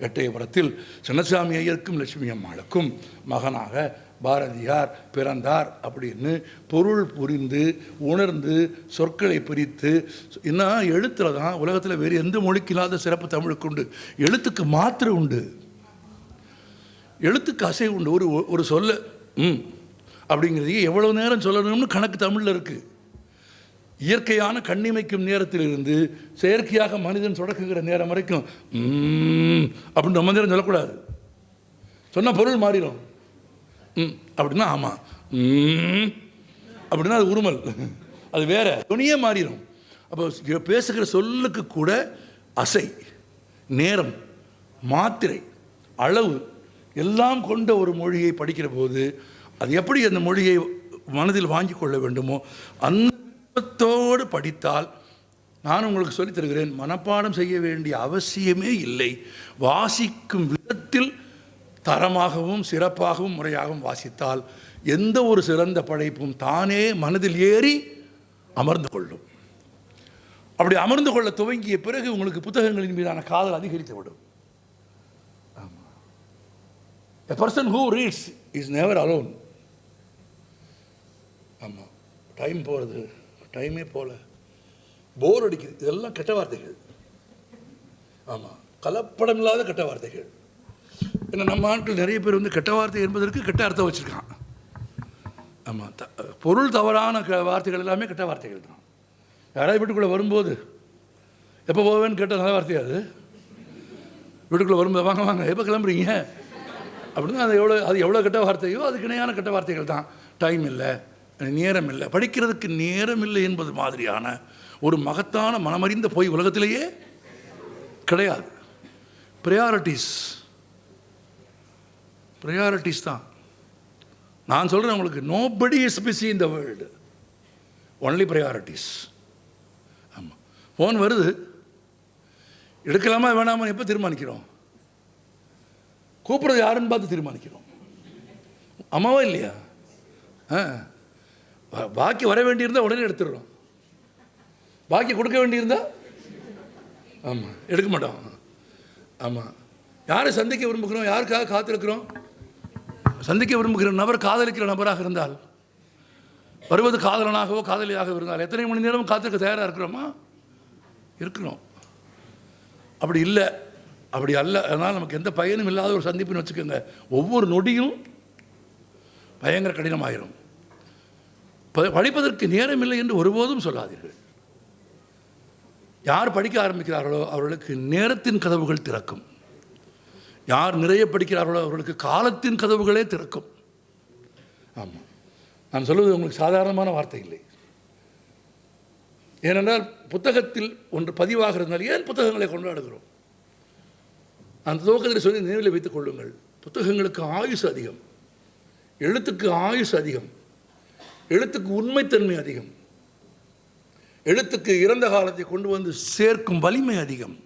எட்டயபுரத்தில் சின்னசாமி ஐயருக்கும் லட்சுமி அம்மாளுக்கும் மகனாக பாரதியார் பிறந்தார் அப்படின்னு பொருள் புரிந்து உணர்ந்து சொற்களை பிரித்து. இன்னும் எழுத்தில் தான் உலகத்தில் வேறு எந்த மொழிக்கு இல்லாத சிறப்பு தமிழுக்கு உண்டு. எழுத்துக்கு மாத்திரை உண்டு, எழுத்துக்கு அசை உண்டு. ஒரு சொல்ல அப்படிங்கிறதையே எவ்வளவு நேரம் சொல்லணும்னு கணக்கு தமிழில் இருக்குது. இயற்கையான கண்ணிமைக்கும் நேரத்திலிருந்து செயற்கையாக மனிதன் தொடக்குகிற நேரம் வரைக்கும் அப்படின்னு ரொம்ப நேரம் சொல்லக்கூடாது. சொன்னால் பொருள் மாறிடும். அப்படின்னா ஆமாம், அப்படின்னா அது உருமல், அது வேற துணியே மாறிடும். அப்போ பேசுகிற சொல்லுக்கு கூட அசை, நேரம், மாத்திரை, அளவு எல்லாம் கொண்ட ஒரு மொழியை படிக்கிற போது அது எப்படி அந்த மொழியை மனதில் வாங்கி கொள்ள வேண்டுமோ அந்த விருப்பத்தோடு படித்தால் நான் உங்களுக்கு சொல்லித் தருகிறேன், மனப்பாடம் செய்ய வேண்டிய அவசியமே இல்லை. வாசிக்கும் விதத்தில் தரமாகவும் சிறப்பாகவும் முறையாகவும் வாசித்தால் எந்த ஒரு சிறந்த படைப்பும் தானே மனதில் ஏறி அமர்ந்து கொள்ளும். அப்படி அமர்ந்து கொள்ள துவங்கிய பிறகு உங்களுக்கு புத்தகங்களின் மீதான காதல் அதிகரித்து விடும். A person who reads is never alone. ஆமாம், டைம் போகிறது, டைமே போல, போர் அடிக்குது, இதெல்லாம் கெட்ட வார்த்தைகள். ஆமாம், கலப்படம் இல்லாத கெட்ட வார்த்தைகள். ஏன்னா நம்ம ஆட்கள் நிறைய பேர் வந்து கெட்ட வார்த்தை என்பதற்கு கெட்ட அர்த்தம் வச்சுருக்கான். ஆமாம், பொருள் தவறான வார்த்தைகள் எல்லாமே கெட்ட வார்த்தைகள் தான். யாராவது வீட்டுக்குள்ளே வரும்போது எப்போ போவேன்னு கேட்டால் நல்ல வார்த்தையாது. வீட்டுக்குள்ளே வரும்போது வாங்க வாங்க எப்போ கிளம்புறீங்க அப்படின்னா அது எவ்வளோ கெட்ட வார்த்தையோ அதுக்கு இணையான கெட்ட வார்த்தைகள் தான். டைம் இல்லை, நேரம் இல்லை, படிக்கிறதுக்கு நேரம் இல்லை என்பது மாதிரியான ஒரு மகத்தான மனமறிந்த போய் உலகத்திலேயே கிடையாது. ப்ரையாரிட்டிஸ் தான். நான் சொல்கிறேன் உங்களுக்கு, nobody is busy in the world, only priorities. ஆமாம், ஃபோன் வருது, எடுக்கலாமா வேணாமா எப்போ தீர்மானிக்கிறோம்? கூப்பிட்றது யாருன்னு பார்த்து தீர்மானிக்கிறோம். அம்மாவா இல்லையா? பாக்கி வர வேண்டியிருந்தால் உடனே எடுத்துடுறோம். பாக்கி கொடுக்க வேண்டியிருந்தால் ஆமாம் எடுக்க மாட்டோம். ஆமாம், யாரை சந்திக்க விரும்புகிறோம், யாருக்காக காத்திருக்கிறோம்? சந்திக்க விரும்புகிற நபர் காதலிக்கிற நபராக இருந்தால், வருவது காதலனாகவோ காதலியாக இருந்தால் எத்தனை மணி நேரம் காத்திருக்க தயாராக இருக்கிறோமா? இருக்கிறோம். அப்படி இல்லை, அப்படி அல்ல. அதனால் நமக்கு எந்த பயனும் இல்லாத ஒரு சந்திப்புன்னு வச்சுக்கோங்க. ஒவ்வொரு நொடியும் பயங்கர கடினமாயிரும். படிப்பதற்கு நேரம் இல்லை என்று ஒருபோதும் சொல்லாதீர்கள். யார் படிக்க ஆரம்பிக்கிறார்களோ அவர்களுக்கு நேரத்தின் கதவுகள் திறக்கும். யார் நிறைய படிக்கிறார்களோ அவர்களுக்கு காலத்தின் கதவுகளே திறக்கும். ஆமாம், நான் சொல்வது உங்களுக்கு சாதாரணமான வார்த்தை இல்லை. ஏனென்றால் புத்தகத்தில் ஒன்று பதிவாகிறதுனால ஏன் புத்தகங்களை கொண்டாடுகிறோம்? அந்த துவக்கத்தில் சொல்லி நினைவில் வைத்துக் கொள்ளுங்கள், புத்தகங்களுக்கு ஆயுசு அதிகம், எழுத்துக்கு ஆயுசு அதிகம், எழுத்துக்கு உண்மைத்தன்மை அதிகம், எழுத்துக்கு இறந்த காலத்தை கொண்டு வந்து சேர்க்கும் வலிமை அதிகம்.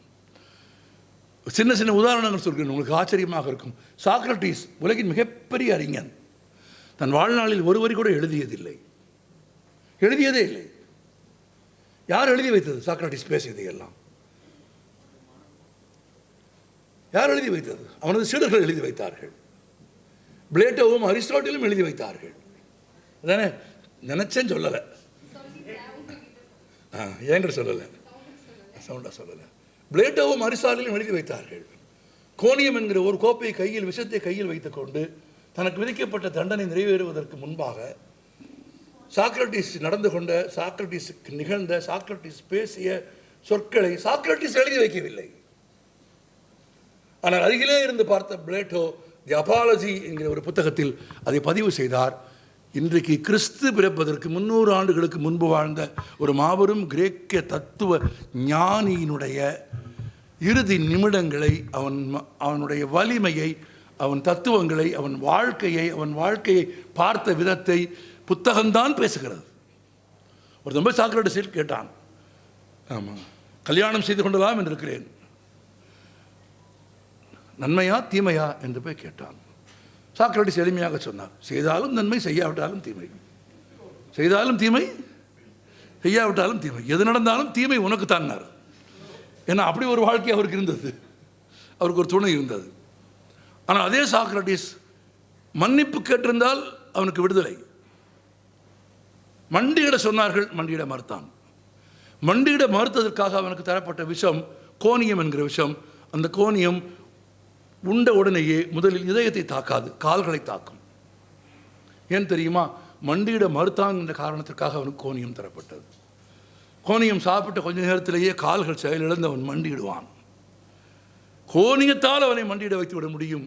சின்ன சின்ன உதாரணங்கள் சொல்கிறேன், உங்களுக்கு ஆச்சரியமாக இருக்கும். சாக்ரட்டிஸ் உலகின் மிகப்பெரிய அறிஞன், தன் வாழ்நாளில் ஒரு வரி கூட எழுதியதில்லை, எழுதியதே இல்லை. யார் எழுதி வைத்தது? சாக்ரட்டிஸ் பேசியதை எல்லாம் யார் எழுதி வைத்தது? அவனது சீடர்கள் எழுதி வைத்தார்கள். பிளேட்டோவும் அரிஸ்டாட்டிலும் எழுதி வைத்தார்கள். அதானே நினைச்சேன்னு சொல்லலை, ஏங்கிற சொல்லலை, சவுண்டாக சொல்லலை. பிளேட்டோவும் அரிஸ்டாட்டிலும் எழுதி வைத்தார்கள். கோனியம் என்கிற ஒரு கோப்பை கையில், விஷத்தை கையில் வைத்துக்கொண்டு தனக்கு விதிக்கப்பட்ட தண்டனை நிறைவேறுவதற்கு முன்பாக சாக்ரட்டிஸ் நடந்து கொண்ட, சாக்ரட்டிஸுக்கு நிகழ்ந்த, சாக்ரட்டிஸ் பேசிய சொற்களை சாக்ரட்டிஸ் எழுதி வைக்கவில்லை. ஆனால் அருகிலே இருந்து பார்த்த பிளேட்டோ தி அபாலஜி என்கிற ஒரு புத்தகத்தில் அதை பதிவு செய்தார். இன்றைக்கு கிறிஸ்து பிறப்பதற்கு 300 ஆண்டுகளுக்கு முன்பு வாழ்ந்த ஒரு மாபெரும் கிரேக்க தத்துவ ஞானியினுடைய இறுதி நிமிடங்களை, அவனுடைய வலிமையை, அவன் தத்துவங்களை, அவன் வாழ்க்கையை பார்த்த விதத்தை புத்தகம்தான் பேசுகிறது. ஒரு தம்பி சாக்ரட்டிஸில் கேட்டான், ஆமாம், கல்யாணம் செய்து கொள்ளலாம் என்று இருக்கிறேன், நன்மையா தீமையா என்று போய் கேட்டான். சாக்ரட்டிஸ் எளிமையாக சொன்னார், செய்தாலும் நன்மை, செய்யாவிட்டாலும் தீமை. செய்தாலும் தீமை, செய்யாவிட்டாலும் தீமை. எது நடந்தாலும் தீமை உனக்கு தான்னார். ஏன்னா அப்படி ஒரு வாழ்க்கை அவருக்கு இருந்தது, அவருக்கு ஒரு துணை இருந்தது. ஆனால் அதே சாக்ரட்டிஸ் மன்னிப்பு கேட்டிருந்தால் அவனுக்கு விடுதலை. மண்டியிட சொன்னார்கள், மண்டியிட மறுத்தான். மண்டியிட மறுத்ததற்காக அவனுக்கு தரப்பட்ட விஷம் கோனியம் என்கிற விஷம். அந்த கோனியம் உண்ட உடனேயே முதலில் இதயத்தை தாக்காது, கால்களை தாக்கும். ஏன் தெரியுமா? மண்டியிட மறுத்தான் என்ற காரணத்திற்காக அவனுக்கு கோனியம் தரப்பட்டது. கோனியம் சாப்பிட்ட கொஞ்ச நேரத்திலேயே கால்கள் செயலிழந்து அவன் மண்டியிடுவான். கோனியத்தால் அவனை மண்டியிட வைத்து விட முடியும்,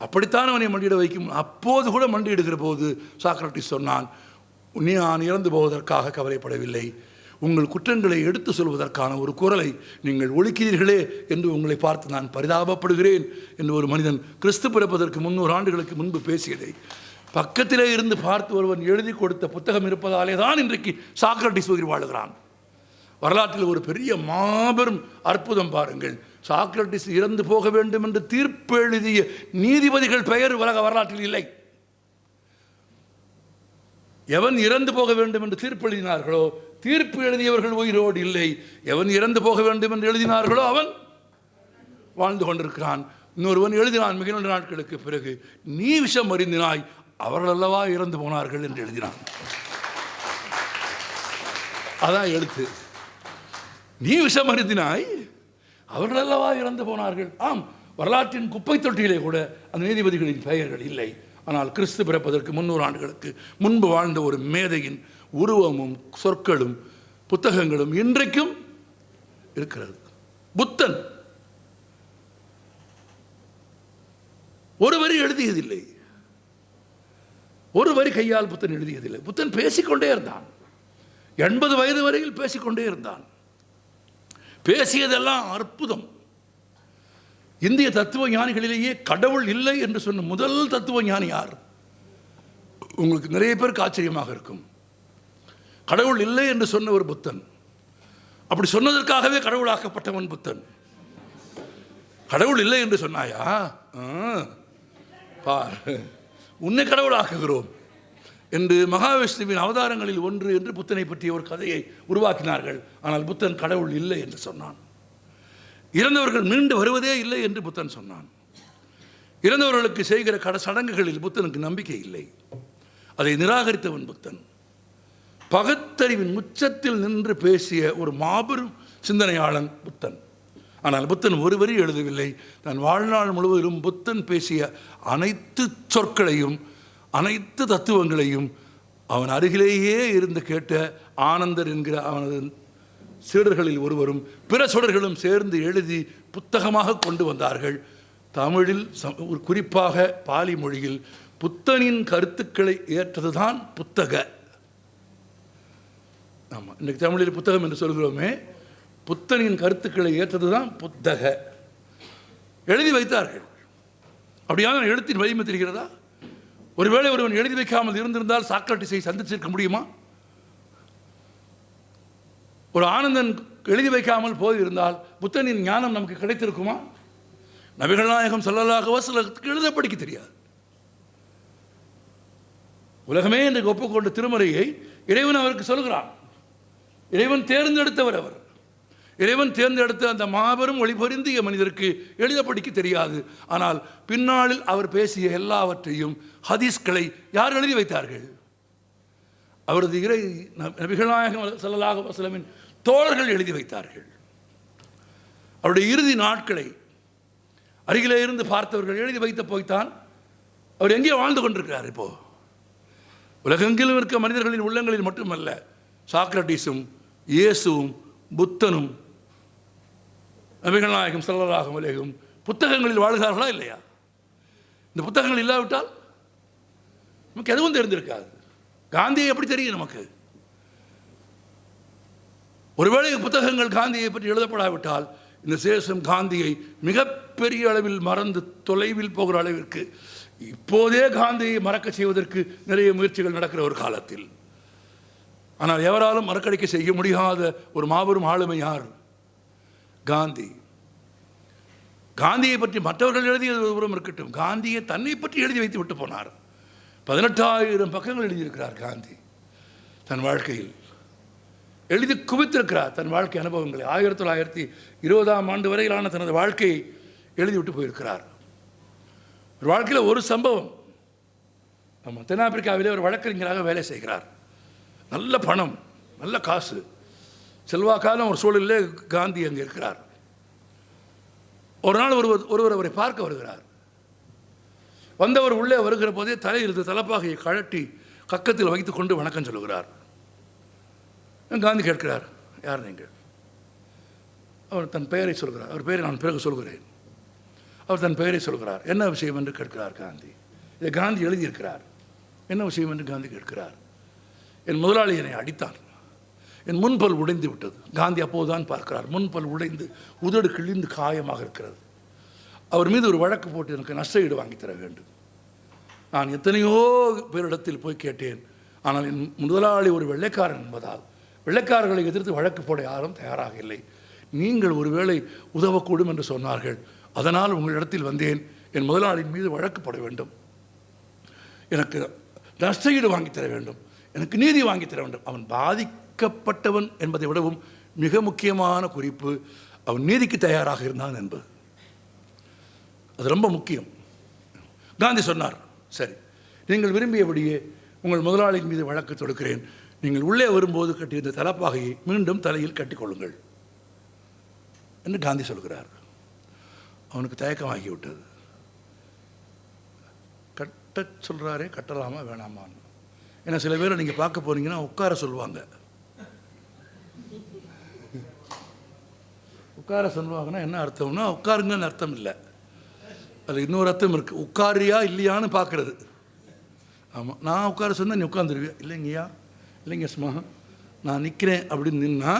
அப்படித்தான் அவனை மண்டியிட வைக்கும். அப்போது கூட மண்டியிடுகிற போது சாக்ரட்டிஸ் சொன்னான், நான் இறந்து போவதற்காக கவலைப்படவில்லை, உங்கள் குற்றங்களை எடுத்து சொல்வதற்கான ஒரு குரலை நீங்கள் ஒழிக்கிறீர்களே என்று உங்களை பார்த்து நான் பரிதாபப்படுகிறேன் என்று ஒரு மனிதன் கிறிஸ்து பிறப்பதற்கு 300 ஆண்டுகளுக்கு முன்பு பேசியதை பக்கத்திலே இருந்து பார்த்து ஒருவன் எழுதி கொடுத்த புத்தகம் இருப்பதாலே தான் இன்றைக்கு சாக்ரட்டிஸ் உயிர் வாழுகிறான். வரலாற்றில் ஒரு பெரிய மாபெரும் அற்புதம் பாருங்கள். சாக்ரட்டிஸ் இறந்து போக வேண்டும் என்று தீர்ப்பு எழுதிய நீதிபதிகள் பெயர் உலக வரலாற்றில் இல்லை. எவன் இறந்து போக வேண்டும் என்று தீர்ப்பு எழுதினார்களோ தீர்ப்பு எழுதியவர்கள் உயிரோடு இல்லை. எவன் இறந்து போக வேண்டும் என்று எழுதினார்களோ அவன் வாழ்ந்து கொண்டிருக்கிறான். இன்னொருவன் எழுதினான் மிக நீண்ட நாட்களுக்கு பிறகு, நீ விஷம் அறிந்தினாய், அவர்கள் அல்லவா இறந்து போனார்கள் என்று எழுதினான். அதான் எழுத்து. நீ விஷம் அறிந்தினாய், அவர்கள் அல்லவா இறந்து போனார்கள். ஆம், வரலாற்றின் குப்பை தொட்டியிலே கூட அந்த நீதிபதிகளின் பெயர்கள் இல்லை. ஆனால் கிறிஸ்து பிறப்பதற்கு 300 ஆண்டுகளுக்கு முன்பு வாழ்ந்த ஒரு மேதையின் உருவமும் சொற்களும் புத்தகங்களும் இன்றைக்கும் இருக்கிறது. புத்தன் ஒரு வரி எழுதியதில்லை, ஒரு வரி கையால் புத்தன் எழுதியதில்லை. புத்தன் பேசிக்கொண்டே இருந்தான். 80 வயது வரையில் பேசிக்கொண்டே இருந்தான். பேசியதெல்லாம் அற்புதம். இந்திய தத்துவ ஞானிகளிலேயே கடவுள் இல்லை என்று சொன்ன முதல் தத்துவ ஞானி யார்? உங்களுக்கு நிறைய பேருக்கு ஆச்சரியமாக இருக்கும். கடவுள் இல்லை என்று சொன்ன ஒரு புத்தன். அப்படி சொன்னதற்காகவே கடவுளாக்கப்பட்டவன் புத்தன். கடவுள் இல்லை என்று சொன்னாயா, பார் உன்னை கடவுளாக்குகிறோம் என்று மகாவிஷ்ணுவின் அவதாரங்களில் ஒன்று என்று புத்தனை பற்றிய ஒரு கதையை உருவாக்கினார்கள். ஆனால் புத்தன் கடவுள் இல்லை என்று சொன்னான். இறந்தவர்கள் மீண்டு வருவதே இல்லை என்று புத்தன் சொன்னான். இறந்தவர்களுக்கு செய்கிற சடங்குகளில் புத்தனுக்கு நம்பிக்கை இல்லை. அதை நிராகரித்தவன் புத்தன். பகுத்தறிவின் உச்சத்தில் நின்று பேசிய ஒரு மாபெரும் சிந்தனையாளன் புத்தன். ஆனால் புத்தன் ஒரு வரி எழுதவில்லை. தன் வாழ்நாள் முழுவதிலும் புத்தன் பேசிய அனைத்து சொற்களையும் அனைத்து தத்துவங்களையும் அவன் அருகிலேயே இருந்து கேட்ட ஆனந்தர் என்கிற அவனது சீடர்களில் ஒருவரும் பிற சீடர்களும் சேர்ந்து எழுதி புத்தகமாக கொண்டு வந்தார்கள். தமிழில் ஒரு குறிப்பாக பாலி மொழியில் புத்தனின் கருத்துக்களை ஏற்றதுதான் புத்தக. ஆமாம், இன்றைக்கு தமிழில் புத்தகம் என்று சொல்கிறோமே, புத்தனின் கருத்துக்களை ஏற்றதுதான் புத்தக. எழுதி வைத்தார்கள். அப்படியான எழுத்தின் வலிமை தெரிகிறதா? ஒருவேளை ஒருவன் எழுதி வைக்காமல் இருந்திருந்தால் சாக்ரட்டிஸை சந்திச்சிருக்க முடியுமா? ஒரு ஆனந்தன் எழுதி வைக்காமல் போயிருந்தால் புத்தனின் ஞானம் நமக்கு கிடைத்திருக்குமா? நபிகள் நாயகம் ஸல்லல்லாஹு அலைஹி வஸல்லத்துக்கு எழுத படிக்க தெரியாது. உலகமே என்று ஒப்புக்கொண்ட திருமறையை இறைவன் அவருக்கு சொல்கிறான். இறைவன் தேர்ந்தெடுத்தவர் அவர். இறைவன் தேர்ந்தெடுத்த அந்த மாபெரும் ஒளிபொருந்திய மனிதருக்கு எழுத படிக்க தெரியாது. ஆனால் பின்னாளில் அவர் பேசிய எல்லாவற்றையும் ஹதீஸ்களை யார் எழுதி வைத்தார்கள்? அவரது நபிகள் நாயகம் ஸல்லல்லாஹு அலைஹி வஸல்லமின் தோழர்கள் எழுதி வைத்தார்கள். அவருடைய இறுதி நாட்களை அருகிலே இருந்து பார்த்தவர்கள் எழுதி வைத்த போய்த்தான் அவர் எங்கே வாழ்ந்து கொண்டிருக்கிறார். இப்போ உலகெங்கிலும் இருக்க மனிதர்களின் உள்ளங்களில் மட்டுமல்ல, சாக்ரட்டிஸும் இயேசுவும் புத்தனும் நபிகள் நாயகம் ஸல்லல்லாஹு அலைஹி வஸல்லம் புத்தகங்களில் வாழ்கிறார்களா இல்லையா? இந்த புத்தகங்கள் இல்லாவிட்டால் நமக்கு எதுவும் தெரிந்திருக்காது. காந்தியை எப்படி தெரியும் நமக்கு? ஒருவேளை புத்தகங்கள் காந்தியை பற்றி எழுதப்படாவிட்டால் இந்த சேஷம் காந்தியை மிகப்பெரிய அளவில் மறந்து தொலைவில் போகிற அளவிற்கு இப்போதே காந்தியை மறக்க செய்வதற்கு நிறைய முயற்சிகள் நடக்கிற ஒரு காலத்தில், ஆனால் எவராலும் மறக்கடிக்க செய்ய முடியாத ஒரு மாபெரும் ஆளுமை யார்? காந்தி. காந்தியை பற்றி மற்றவர்கள் எழுதியது ஒருவரும் இருக்கட்டும், காந்தியை தன்னை பற்றி எழுதி வைத்து விட்டு போனார். 18,000 பக்கங்கள் எழுதியிருக்கிறார் காந்தி. தன் வாழ்க்கையில் எழுதி குவித்திருக்கிறார். தன் வாழ்க்கை அனுபவங்களை 1920ஆம் ஆண்டு வரையிலான தனது வாழ்க்கையை எழுதிவிட்டு போயிருக்கிறார். ஒரு வாழ்க்கையில் ஒரு சம்பவம். ஆமாம், தென்னாப்பிரிக்காவிலே ஒரு வழக்கறிஞராக வேலை செய்கிறார். நல்ல பணம், நல்ல காசு, செல்வாக்கான ஒரு சூழலிலே காந்தி அங்கே இருக்கிறார். ஒரு நாள் ஒருவர் அவரை பார்க்க வருகிறார். வந்தவர் உள்ளே வருகிற போதே தலையிலிருந்து தலப்பாகையை கழட்டி கக்கத்தில் வைத்து கொண்டு வணக்கம் சொல்லுகிறார். காந்தி கேட்கிறார், யார் நீங்கள்? அவர் தன் பெயரை சொல்கிறார். அவர் பெயரை நான் பிறகு சொல்கிறேன். அவர் தன் பெயரை சொல்கிறார். என்ன விஷயம் என்று கேட்கிறார் காந்தி. இதை காந்தி எழுதியிருக்கிறார். என்ன விஷயம் என்று காந்தி கேட்கிறார். என் முதலாளி என்னை அடித்தார், என் முன்பல் உடைந்து விட்டது. காந்தி அப்போதுதான் பார்க்கிறார், முன்பல் உடைந்து உதடு கிழிந்து காயமாக இருக்கிறது. அவர் மீது ஒரு வழக்கு போட்டு எனக்கு நஷ்டஈடு வாங்கி தர வேண்டும். நான் எத்தனையோ பேரிடத்தில் போய் கேட்டேன். ஆனால் என் முதலாளி ஒரு வெள்ளைக்காரன் என்பதால் வெள்ளைக்காரர்களை எதிர்த்து வழக்கு போட யாரும் தயாராக இல்லை. நீங்கள் ஒருவேளை உதவக்கூடும் என்று சொன்னார்கள். அதனால் உங்களிடத்தில் வந்தேன். என் முதலாளியின் மீது வழக்கு போட வேண்டும், எனக்கு நஷ்டஈடு வாங்கித்தர வேண்டும், எனக்கு நீதி வாங்கித்தர வேண்டும். அவன் பாதிக்கப்பட்டவன் என்பதை விடவும் மிக முக்கியமான குறிப்பு அவன் நீதிக்கு தயாராக இருந்தான் என்பது. அது ரொம்ப முக்கியம். காந்தி சொன்னார், சரி, நீங்கள் விரும்பியபடியே உங்கள் முதலாளியின் மீது வழக்கு தொடுக்கிறேன். நீங்கள் உள்ளே வரும்போது கட்டியிருந்த தலப்பாகையை மீண்டும் தலையில் கட்டிக்கொள்ளுங்கள் என்று காந்தி சொல்கிறார். அவனுக்கு தயக்கமாகிவிட்டது. கட்ட சொல்கிறாரே, கட்டலாமா வேணாமான்னு. ஏன்னா சில பேரை நீங்கள் பார்க்க போனீங்கன்னா உட்கார சொல்லுவாங்க. உட்கார சொல்லுவாங்கன்னா என்ன அர்த்தம்னா உட்காருங்கன்னு அர்த்தம் இல்லை, அது இன்னொரு அர்த்தம் இருக்குது. உட்காரியா இல்லையான்னு பார்க்குறது. ஆமாம், நான் உட்கார சொன்னால் நீ உட்காந்துருவியா? இல்லைங்கய்யா, இல்லைங்க சும்மா நான் நிற்கிறேன் அப்படின்னு நின்னா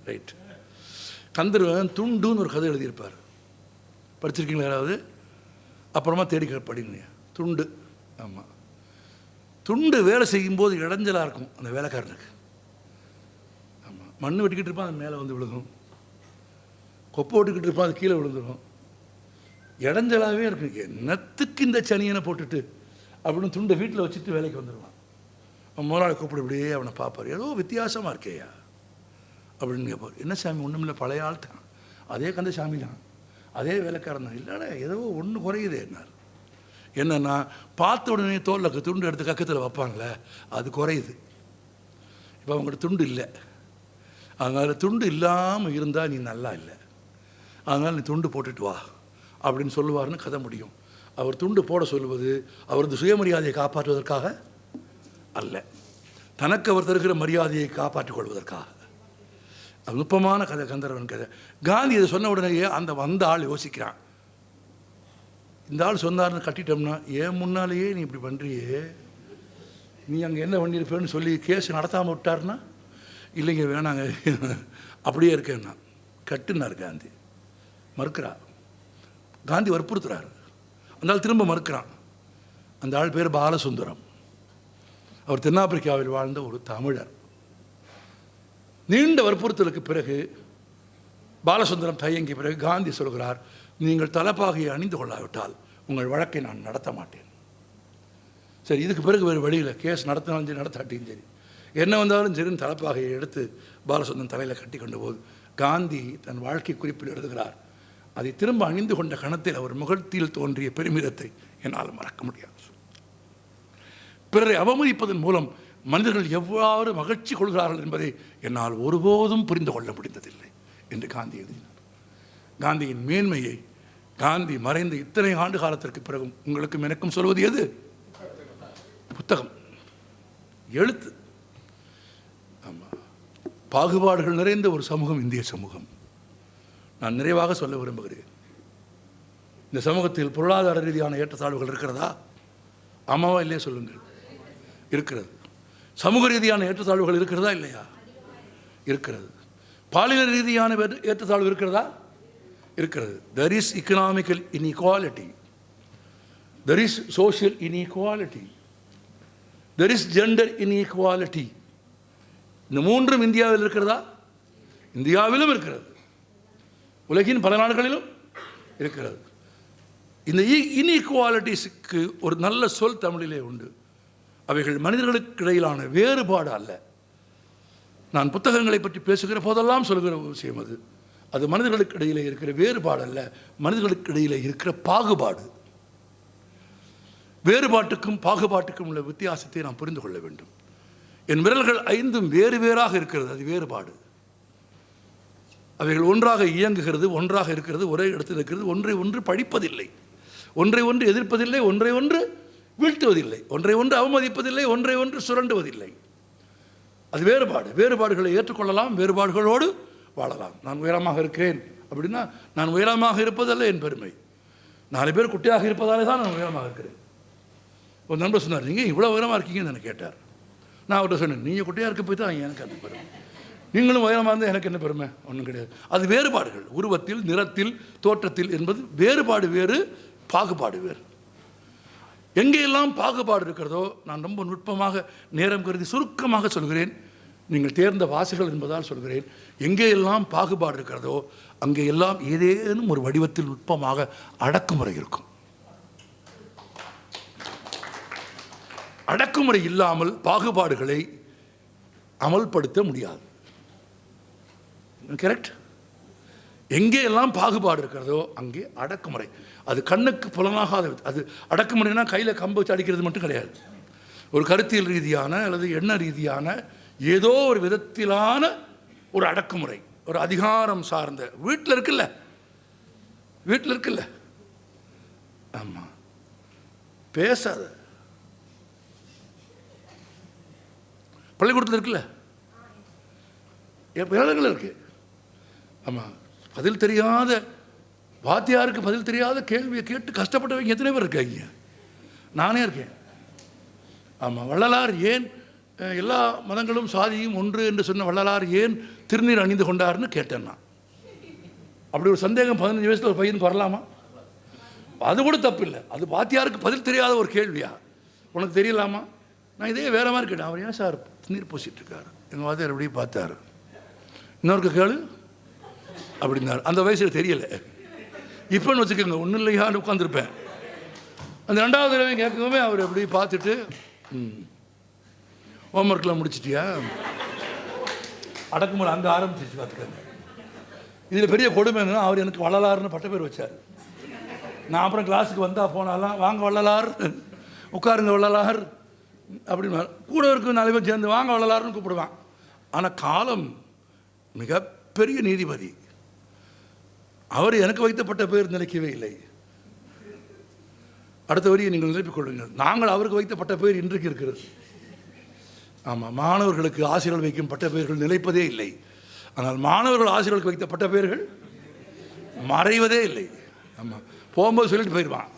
ரைட். கந்தர்வன் துண்டுன்னு ஒரு கதை எழுதியிருப்பார், படிச்சிருக்கீங்களா யாராவது? அப்புறமா தேடி படிங்க. துண்டு. ஆமாம், துண்டு வேலை செய்யும்போது இடைஞ்சலாக இருக்கும் அந்த வேலைக்காரனுக்கு. ஆமாம், மண் வெட்டிக்கிட்டு இருப்பான், அது மேலே வந்து விழுகும். கொப்பை ஓட்டுக்கிட்டு இருப்பான், அது கீழே விழுந்துடும். இடைஞ்சலாகவே இருக்கு. என்னத்துக்கு இந்த சனியனை போட்டுட்டு அப்படின்னு துண்டை வீட்டில் வச்சுட்டு வேலைக்கு வந்துடுவான். அவன் முதலாளி கூப்பிட இப்படியே அவனை பார்ப்பார். ஏதோ வித்தியாசமாக இருக்கேயா அப்படின்னு கேட்பார். என்ன சாமி? ஒன்றும் இல்லை, பழைய ஆள் தான், அதே கந்த சாமி தான், அதே வேலைக்காரன் தான். இல்லைடா, ஏதோ ஒன்று குறையுது என்னார். என்னென்னா பார்த்த உடனே தோலில் துண்டு எடுத்து கக்கத்தில் வைப்பாங்களே, அது குறையுது. இப்போ அவங்கள்ட்ட துண்டு இல்லை, அதனால் துண்டு இல்லாமல் இருந்தால் நீ நல்லா இல்லை, அதனால் நீ துண்டு போட்டுட்டு வா அப்படின்னு சொல்லுவார்னு கதை முடியும். அவர் துண்டு போட சொல்லுவது அவரது சுயமரியாதையை காப்பாற்றுவதற்காக அல்ல, தனக்கு அவர் தருகிற மரியாதையை காப்பாற்றிக் கொள்வதற்காக. அது நுட்பமான கதை, கந்தர்வன் கதை. காந்தி இதை சொன்ன உடனேயே அந்த வந்த ஆள் யோசிக்கிறான். இந்த ஆள் சொன்னார்னு கட்டிட்டோம்னா, ஏன் முன்னாலேயே நீ இப்படி பண்ணுறியே, நீ அங்கே என்ன பண்ணியிருப்பேன்னு சொல்லி கேஸ் நடத்தாமல் விட்டார்னா, இல்லைங்க வேணாங்க அப்படியே இருக்கேன்னா கட்டுனார். காந்தி மறுக்கிறா. காந்தி வற்புறுத்துறாரு. அந்த ஆள் திரும்ப மறுக்கிறான். அந்த ஆள் பேர் பாலசுந்தரம். அவர் தென்னாப்பிரிக்காவில் வாழ்ந்த ஒரு தமிழர். நீண்ட வற்புறுத்தலுக்கு பிறகு பாலசுந்தரம் தயங்கிய பிறகு காந்தி சொல்கிறார், நீங்கள் தலப்பாகையை அணிந்து கொள்ளாவிட்டால் உங்கள் வழக்கை நான் நடத்த மாட்டேன். சரி, இதுக்கு பிறகு வேறு வழியில் கேஸ் நடத்தினாலும் சரி நடத்தாட்டியும் சரி, என்ன வந்தாலும் சரின்னு தலப்பாகையை எடுத்து பாலசுந்தரம் தலையில் கட்டி கொண்ட போது காந்தி தன் வாழ்க்கை குறிப்பில் எழுதுகிறார், அதை திரும்ப அணிந்து கொண்ட கணத்தில் அவர் முகத்தில் தோன்றிய பெருமிதத்தை என்னால் மறக்க முடியாது. பிறரை அவமதிப்பதன் மூலம் மனிதர்கள் எவ்வாறு மகிழ்ச்சி கொள்கிறார்கள் என்பதை என்னால் ஒருபோதும் புரிந்து கொள்ள முடிந்ததில்லை என்று காந்தி எழுதினார். காந்தியின் மேன்மையை காந்தி மறைந்த இத்தனை ஆண்டு காலத்திற்கு பிறகும் உங்களுக்கும் எனக்கும் சொல்வது எது? புத்தகம், எழுத்து. ஆமாம், பாகுபாடுகள் நிறைந்த ஒரு சமூகம் இந்திய சமூகம். நான் நிறைவாக சொல்ல விரும்புகிறேன், இந்த சமூகத்தில் பொருளாதார ரீதியான ஏற்றத்தாழ்வுகள் இருக்கிறதா? ஆமாவா இல்லையா சொல்லுங்கள். இருக்கிறது. சமூக ரீதியான ஏற்றத்தாழ்வுகள் இருக்கிறதா இல்லையா? இருக்கிறது. பாலின ரீதியான ஏற்றத்தாழ்வு இருக்கிறதா? இருக்கிறது. There is economical inequality, there is social inequality, there is gender inequality. இந்த மூன்றும் இந்தியாவில் இருக்கிறதா? இந்தியாவிலும் இருக்கிறது, உலகின் பல நாடுகளிலும் இருக்கிறது. இந்த இன்இக்வாலிட்டிஸுக்கு ஒரு நல்ல சொல் தமிழிலே உண்டு. அவைகள் மனிதர்களுக்கு இடையிலான வேறுபாடு அல்ல. நான் புத்தகங்களை பற்றி பேசுகிற போதெல்லாம் சொல்கிற விஷயம் அது. அது மனிதர்களுக்கு இடையிலே இருக்கிற வேறுபாடு அல்ல, மனிதர்களுக்கு இடையிலே இருக்கிற பாகுபாடு. வேறுபாட்டுக்கும் பாகுபாட்டுக்கும் உள்ள வித்தியாசத்தை நாம் புரிந்து கொள்ள வேண்டும். என் விரல்கள் 5 வேறு வேறாக இருக்கிறது, அது வேறுபாடு. அவைகள் ஒன்றாக இயங்குகிறது, ஒன்றாக இருக்கிறது, ஒரே இடத்தில் இருக்கிறது, ஒன்றை ஒன்று படிப்பதில்லை, ஒன்றை ஒன்று எதிர்ப்பதில்லை, ஒன்றை ஒன்று வீழ்த்துவதில்லை, ஒன்றை ஒன்று அவமதிப்பதில்லை, ஒன்றை ஒன்று சுரண்டுவதில்லை. அது வேறுபாடு. வேறுபாடுகளை ஏற்றுக்கொள்ளலாம், வேறுபாடுகளோடு வாழலாம். நான் உயரமாக இருக்கிறேன் அப்படின்னா நான் உயரமாக இருப்பதல்ல என் பெருமை, 4 பேர் குட்டியாக இருப்பதாலே தான் நான் உயரமாக இருக்கிறேன். ஒரு நண்பர் சொன்னார், நீங்கள் இவ்வளோ உயரமாக இருக்கீங்கன்னு எனக்கு கேட்டார். நான் அவர்கிட்ட சொன்னேன், நீங்கள் குட்டியாக இருக்க போய் தான் எனக்கு அந்த பெருமை, நீங்களும் உயரமாக இருந்தால் எனக்கு என்ன பெருமை? ஒன்றும் கிடையாது. அது வேறுபாடுகள், உருவத்தில், நிறத்தில், தோற்றத்தில் என்பது வேறுபாடு வேறு, பாகுபாடு வேறு. எங்கெல்லாம் பாகுபாடு இருக்கிறதோ, நான் ரொம்ப நுட்பமாக நேரம் கருதி சுருக்கமாக சொல்கிறேன், நீங்கள் தேர்ந்த வாசிகள் என்பதால் சொல்கிறேன், எங்கே எல்லாம் பாகுபாடு இருக்கிறதோ அங்கே எல்லாம் ஏதேனும் ஒரு வடிவத்தில் நுட்பமாக அடக்குமுறை இருக்கும். அடக்குமுறை இல்லாமல் பாகுபாடுகளை அமல்படுத்த முடியாது. கரெக்ட்? எங்கே எல்லாம் பாகுபாடு இருக்கிறதோ அங்கே அடக்குமுறை. அது கண்ணுக்கு புலனாகாத, அது அடக்குமுறைனா கையில் கம்பு வச்சு அடிக்கிறது மட்டும் கிடையாது. ஒரு கருத்தியல் ரீதியான அல்லது எண்ண ரீதியான ஏதோ ஒரு விதத்திலான ஒரு அடக்குமுறை, ஒரு அதிகாரம் சார்ந்த. வீட்டில் இருக்குல்ல, ஆமாம், பேசாத. பள்ளிக்கூடத்தில் இருக்குல்ல, இடங்கள் இருக்கு. ஆமாம், பதில் தெரியாத வாத்தியாருக்கு பதில் தெரியாத கேள்வியை கேட்டு கஷ்டப்பட்டவங்க எத்தனை பேர் இருக்காங்க? நானே இருக்கேன். ஆமாம், வள்ளலார் ஏன் எல்லா மதங்களும் சாதியும் ஒன்று என்று சொன்ன வள்ளலார் ஏன் திருநீர் அணிந்து கொண்டார்னு கேட்டேன் நான். அப்படி ஒரு சந்தேகம் 15 வயசில் ஒரு பையனுக்கு வரலாமா? அது கூட தப்பு இல்லை. அது வாத்தியாருக்கு பதில் தெரியாத ஒரு கேள்வியா? உனக்கு தெரியலாமா? நான் இதே வேற மாதிரி கேட்டேன். அவர் ஏன் சார் திருநீர் பூசிட்டு இருக்காரு? எங்கள் வாத்தியார் எப்படி பார்த்தாரு. இன்னொருக்கு கேளு அப்படின்னாரு. அந்த வயசில் தெரியலை. இப்போன்னு வச்சுக்கோங்க, ஒன்றும் இல்லையான்னு உட்காந்துருப்பேன். அந்த 2வது தடவை கேட்கவே அவர் எப்படி பார்த்துட்டு, ஹோம்ஒர்க்லாம் முடிச்சிட்டியா? அடக்குமுறை அங்கே ஆரம்பிச்சிச்சு. பார்த்துக்கோங்க. இதில் பெரிய கொடுமை என்னன்னா, அவர் எனக்கு வள்ளலார்னு பட்ட பேர் வச்சார். நான் அப்புறம் கிளாஸுக்கு வந்தால் போனாலாம், வாங்க வள்ளலார், உட்காருங்க வள்ளலார் அப்படின்னு கூட இருக்கு 4 பேர் சேர்ந்து வாங்க வள்ளலார்னு கூப்பிடுவான். ஆனால் காலம் மிகப்பெரிய நீதிபதி. அவர் எனக்கு வைத்தப்பட்ட பேர் நிலைக்கவே இல்லை. அடுத்த வரியை நீங்கள் நிரப்பிக் கொள்ளுங்கள். நாங்கள் அவருக்கு வைத்தப்பட்ட பேர் இன்றைக்கு இருக்கிறது. ஆமாம், மாணவர்களுக்கு ஆசிரியர்கள் வைக்கும் பட்ட பெயர்கள் நிலைப்பதே இல்லை. ஆனால் மாணவர்கள் ஆசிரியர்களுக்கு வைத்த பட்ட பெயர்கள் மறைவதே இல்லை. ஆமாம், போகும்போது சொல்லிட்டு போயிடுவான்.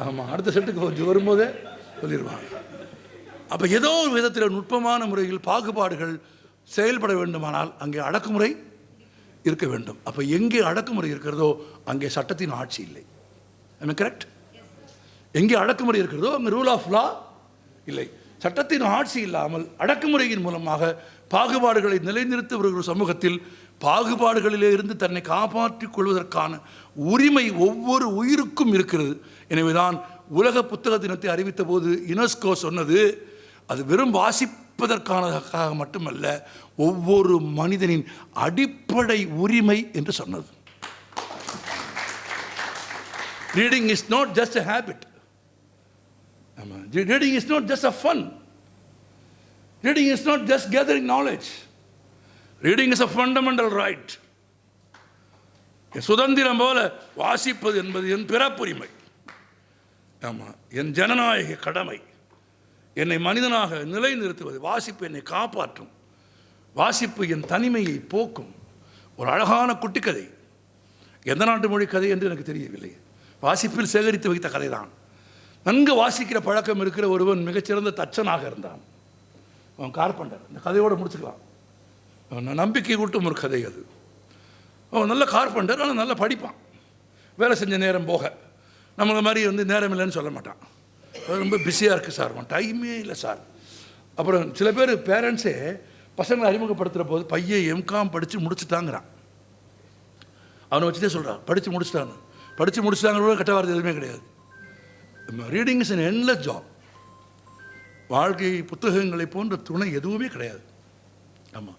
ஆமாம், அடுத்த செட்டுக்கு கொஞ்சம் வரும்போதே சொல்லிடுவான். அப்போ ஏதோ ஒரு விதத்தில் நுட்பமான முறையில் பாகுபாடுகள் செயல்பட வேண்டுமானால் அங்கே அடக்குமுறை இருக்க வேண்டும். அப்போ எங்கே அடக்குமுறை இருக்கிறதோ அங்கே சட்டத்தின் ஆட்சி இல்லை. கரெக்ட்? எங்கே அடக்குமுறை இருக்கிறதோ அங்கே ரூல் ஆஃப் லா இல்லை. சட்டத்தின் ஆட்சி இல்லாமல் அடக்குமுறையின் மூலமாக பாகுபாடுகளை நிலைநிறுத்துகிற சமூகத்தில் பாகுபாடுகளிலே இருந்து தன்னை காப்பாற்றிக் கொள்வதற்கான உரிமை ஒவ்வொரு உயிருக்கும் இருக்கிறது. எனவேதான் உலக புத்தக தினத்தை அறிவித்த போது யுனெஸ்கோ சொன்னது, அது வெறும் வாசிப்பதற்கானதாக மட்டுமல்ல, ஒவ்வொரு மனிதனின் அடிப்படை உரிமை என்று சொன்னது. Reading is not just a habit. Reading is not just a fun. Reading is not just gathering knowledge. Reading is a fundamental right. சுதந்திரம் போல வாசிப்பது என்பது என் பிறப்புரிமை. ஆமாம், என் ஜனநாயக கடமை. என்னை மனிதனாக நிலைநிறுத்துவது. வாசிப்பு என்னை காப்பாற்றும். வாசிப்பு என் தனிமையை போக்கும். ஒரு அழகான குட்டிக்கதை, எந்த நாட்டு மொழி கதை என்று எனக்கு தெரியவில்லை, வாசிப்பில் சேகரித்து வைத்த கதை தான். நன்கு வாசிக்கிற பழக்கம் இருக்கிற ஒருவன் மிகச்சிறந்த தச்சனாக இருந்தான். அவன் கார்பெண்டர். இந்த கதையோடு முடிச்சுக்கலாம். அவன் நம்பிக்கை கூட்டும் ஒரு கதை அது. அவன் நல்ல கார்பெண்டர், ஆனால் நல்லா படிப்பான். வேலை செஞ்ச நேரம் போக. நம்மளை மாதிரி நேரம் இல்லைன்னு சொல்ல மாட்டான். ரொம்ப பிஸியாக இருக்குது சார், டைமே இல்லை சார். அப்புறம் சில பேர் பேரண்ட்ஸே பசங்களை அறிமுகப்படுத்துகிற போது பையன் எம்காம் படித்து முடிச்சுட்டாங்கிறான். அவனை வச்சுட்டே சொல்கிறான் படித்து முடிச்சுட்டான்னு. படித்து முடிச்சுட்டாங்க கெட்ட வார்த்தை எதுவுமே கிடையாது. Reading is an endless job. வாழ்க்கை புத்தகங்களை போன்ற துணை எதுவுமே கிடையாது. ஆமாம்,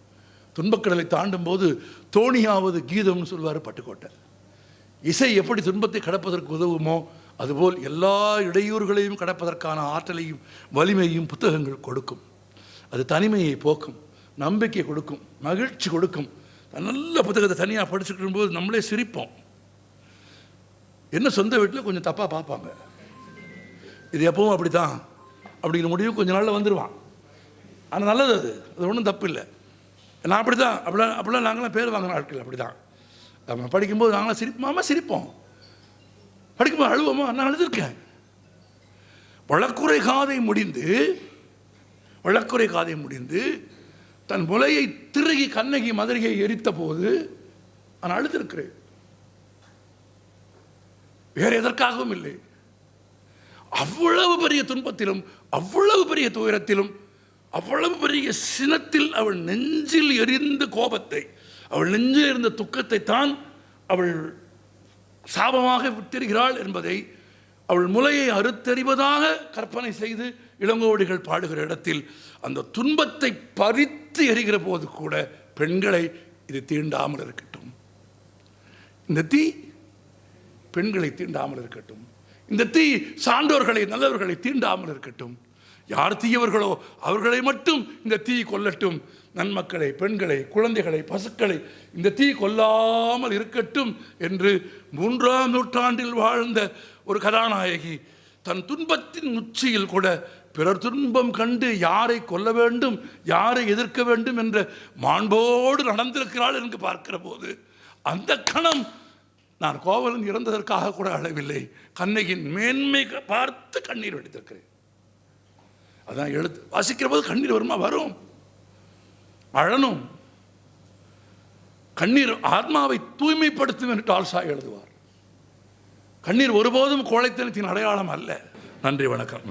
துன்பக்கடலை தாண்டும் போது தோணியாவது கீதம்னு சொல்வார் பட்டுக்கோட்டை. இசை எப்படி துன்பத்தை கடப்பதற்கு உதவுமோ அதுபோல் எல்லா இடையூறுகளையும் கடப்பதற்கான ஆற்றலையும் வலிமையும் புத்தகங்கள் கொடுக்கும். அது தனிமையை போக்கும், நம்பிக்கை கொடுக்கும், மகிழ்ச்சி கொடுக்கும். நல்ல புத்தகத்தை தனியாக படிச்சுக்கிடும் போது நம்மளே சிரிப்போம். என்ன சொந்த வீட்டில் கொஞ்சம் தப்பாக பார்ப்பாங்க, இது எப்பவும் அப்படி தான் அப்படிங்கிற முடிவு கொஞ்ச நாளில் வந்துடுவான். ஆனால் நல்லது, அது ஒன்றும் தப்பு இல்லை. நான் அப்படி தான் அப்படிலாம் நாங்களாம் பேர் வாங்கின ஆட்கள் அப்படி தான். நம்ம படிக்கும்போது நாங்களாம் சிரிப்போம், படிக்கும்போது அழுவோமா, நான் அழுதுருக்கேன். வழக்குரை காதை முடிந்து தன் முலையை திருகி கண்ணகி மதுரையை எரித்த போது நான் அழுதிருக்கிறேன். வேறு எதற்காகவும் இல்லை. அவ்வளவு பெரிய துன்பத்திலும் அவ்வளவு பெரிய துயரத்திலும் அவ்வளவு பெரிய சினத்தில் அவள் நெஞ்சில் எரிந்த கோபத்தை, அவள் நெஞ்சில் இருந்த துக்கத்தை தான் அவள் சாபமாக விட்டிருக்கிறாள் என்பதை அவள் முலையை அறுத்தறிவதாக கற்பனை செய்து இளங்கோவடிகள் பாடுகிற இடத்தில் அந்த துன்பத்தை பறித்து எரிகிற போது கூட பெண்களை இது தீண்டாமல் இருக்கட்டும், இந்த தீ பெண்களை தீண்டாமல் இருக்கட்டும், இந்த தீ சான்றோர்களை நல்லவர்களை தீண்டாமல் இருக்கட்டும், யார் தீயவர்களோ அவர்களை மட்டும் இந்த தீ கொல்லட்டும், நன்மக்களை, பெண்களை, குழந்தைகளை, பசுக்களை இந்த தீ கொல்லாமல் இருக்கட்டும் என்று 3ஆம் நூற்றாண்டில் வாழ்ந்த ஒரு கதாநாயகி தன் துன்பத்தின் உச்சியில் கூட பிறர் துன்பம் கண்டு யாரை கொல்ல வேண்டும், யாரை எதிர்க்க வேண்டும் என்ற மாண்போடு நடந்திருக்கிறாள் என்று பார்க்கிற போது அந்த கணம் நான் கோவலன் இறந்ததற்காக கூட அழவில்லை, கண்ணகியின் மேன்மை பார்த்து கண்ணீர் வடித்திருக்கிறேன். அதான் எழுத்து வாசிக்கிற போது கண்ணீர் வருமா? வரும், அழணும். கண்ணீர் ஆத்மாவை தூய்மைப்படுத்தும் என்று டால்ஸ்டாய் எழுதுவார். கண்ணீர் ஒருபோதும் கோழைத்தனத்தின் அடையாளம் அல்ல. நன்றி, வணக்கம்.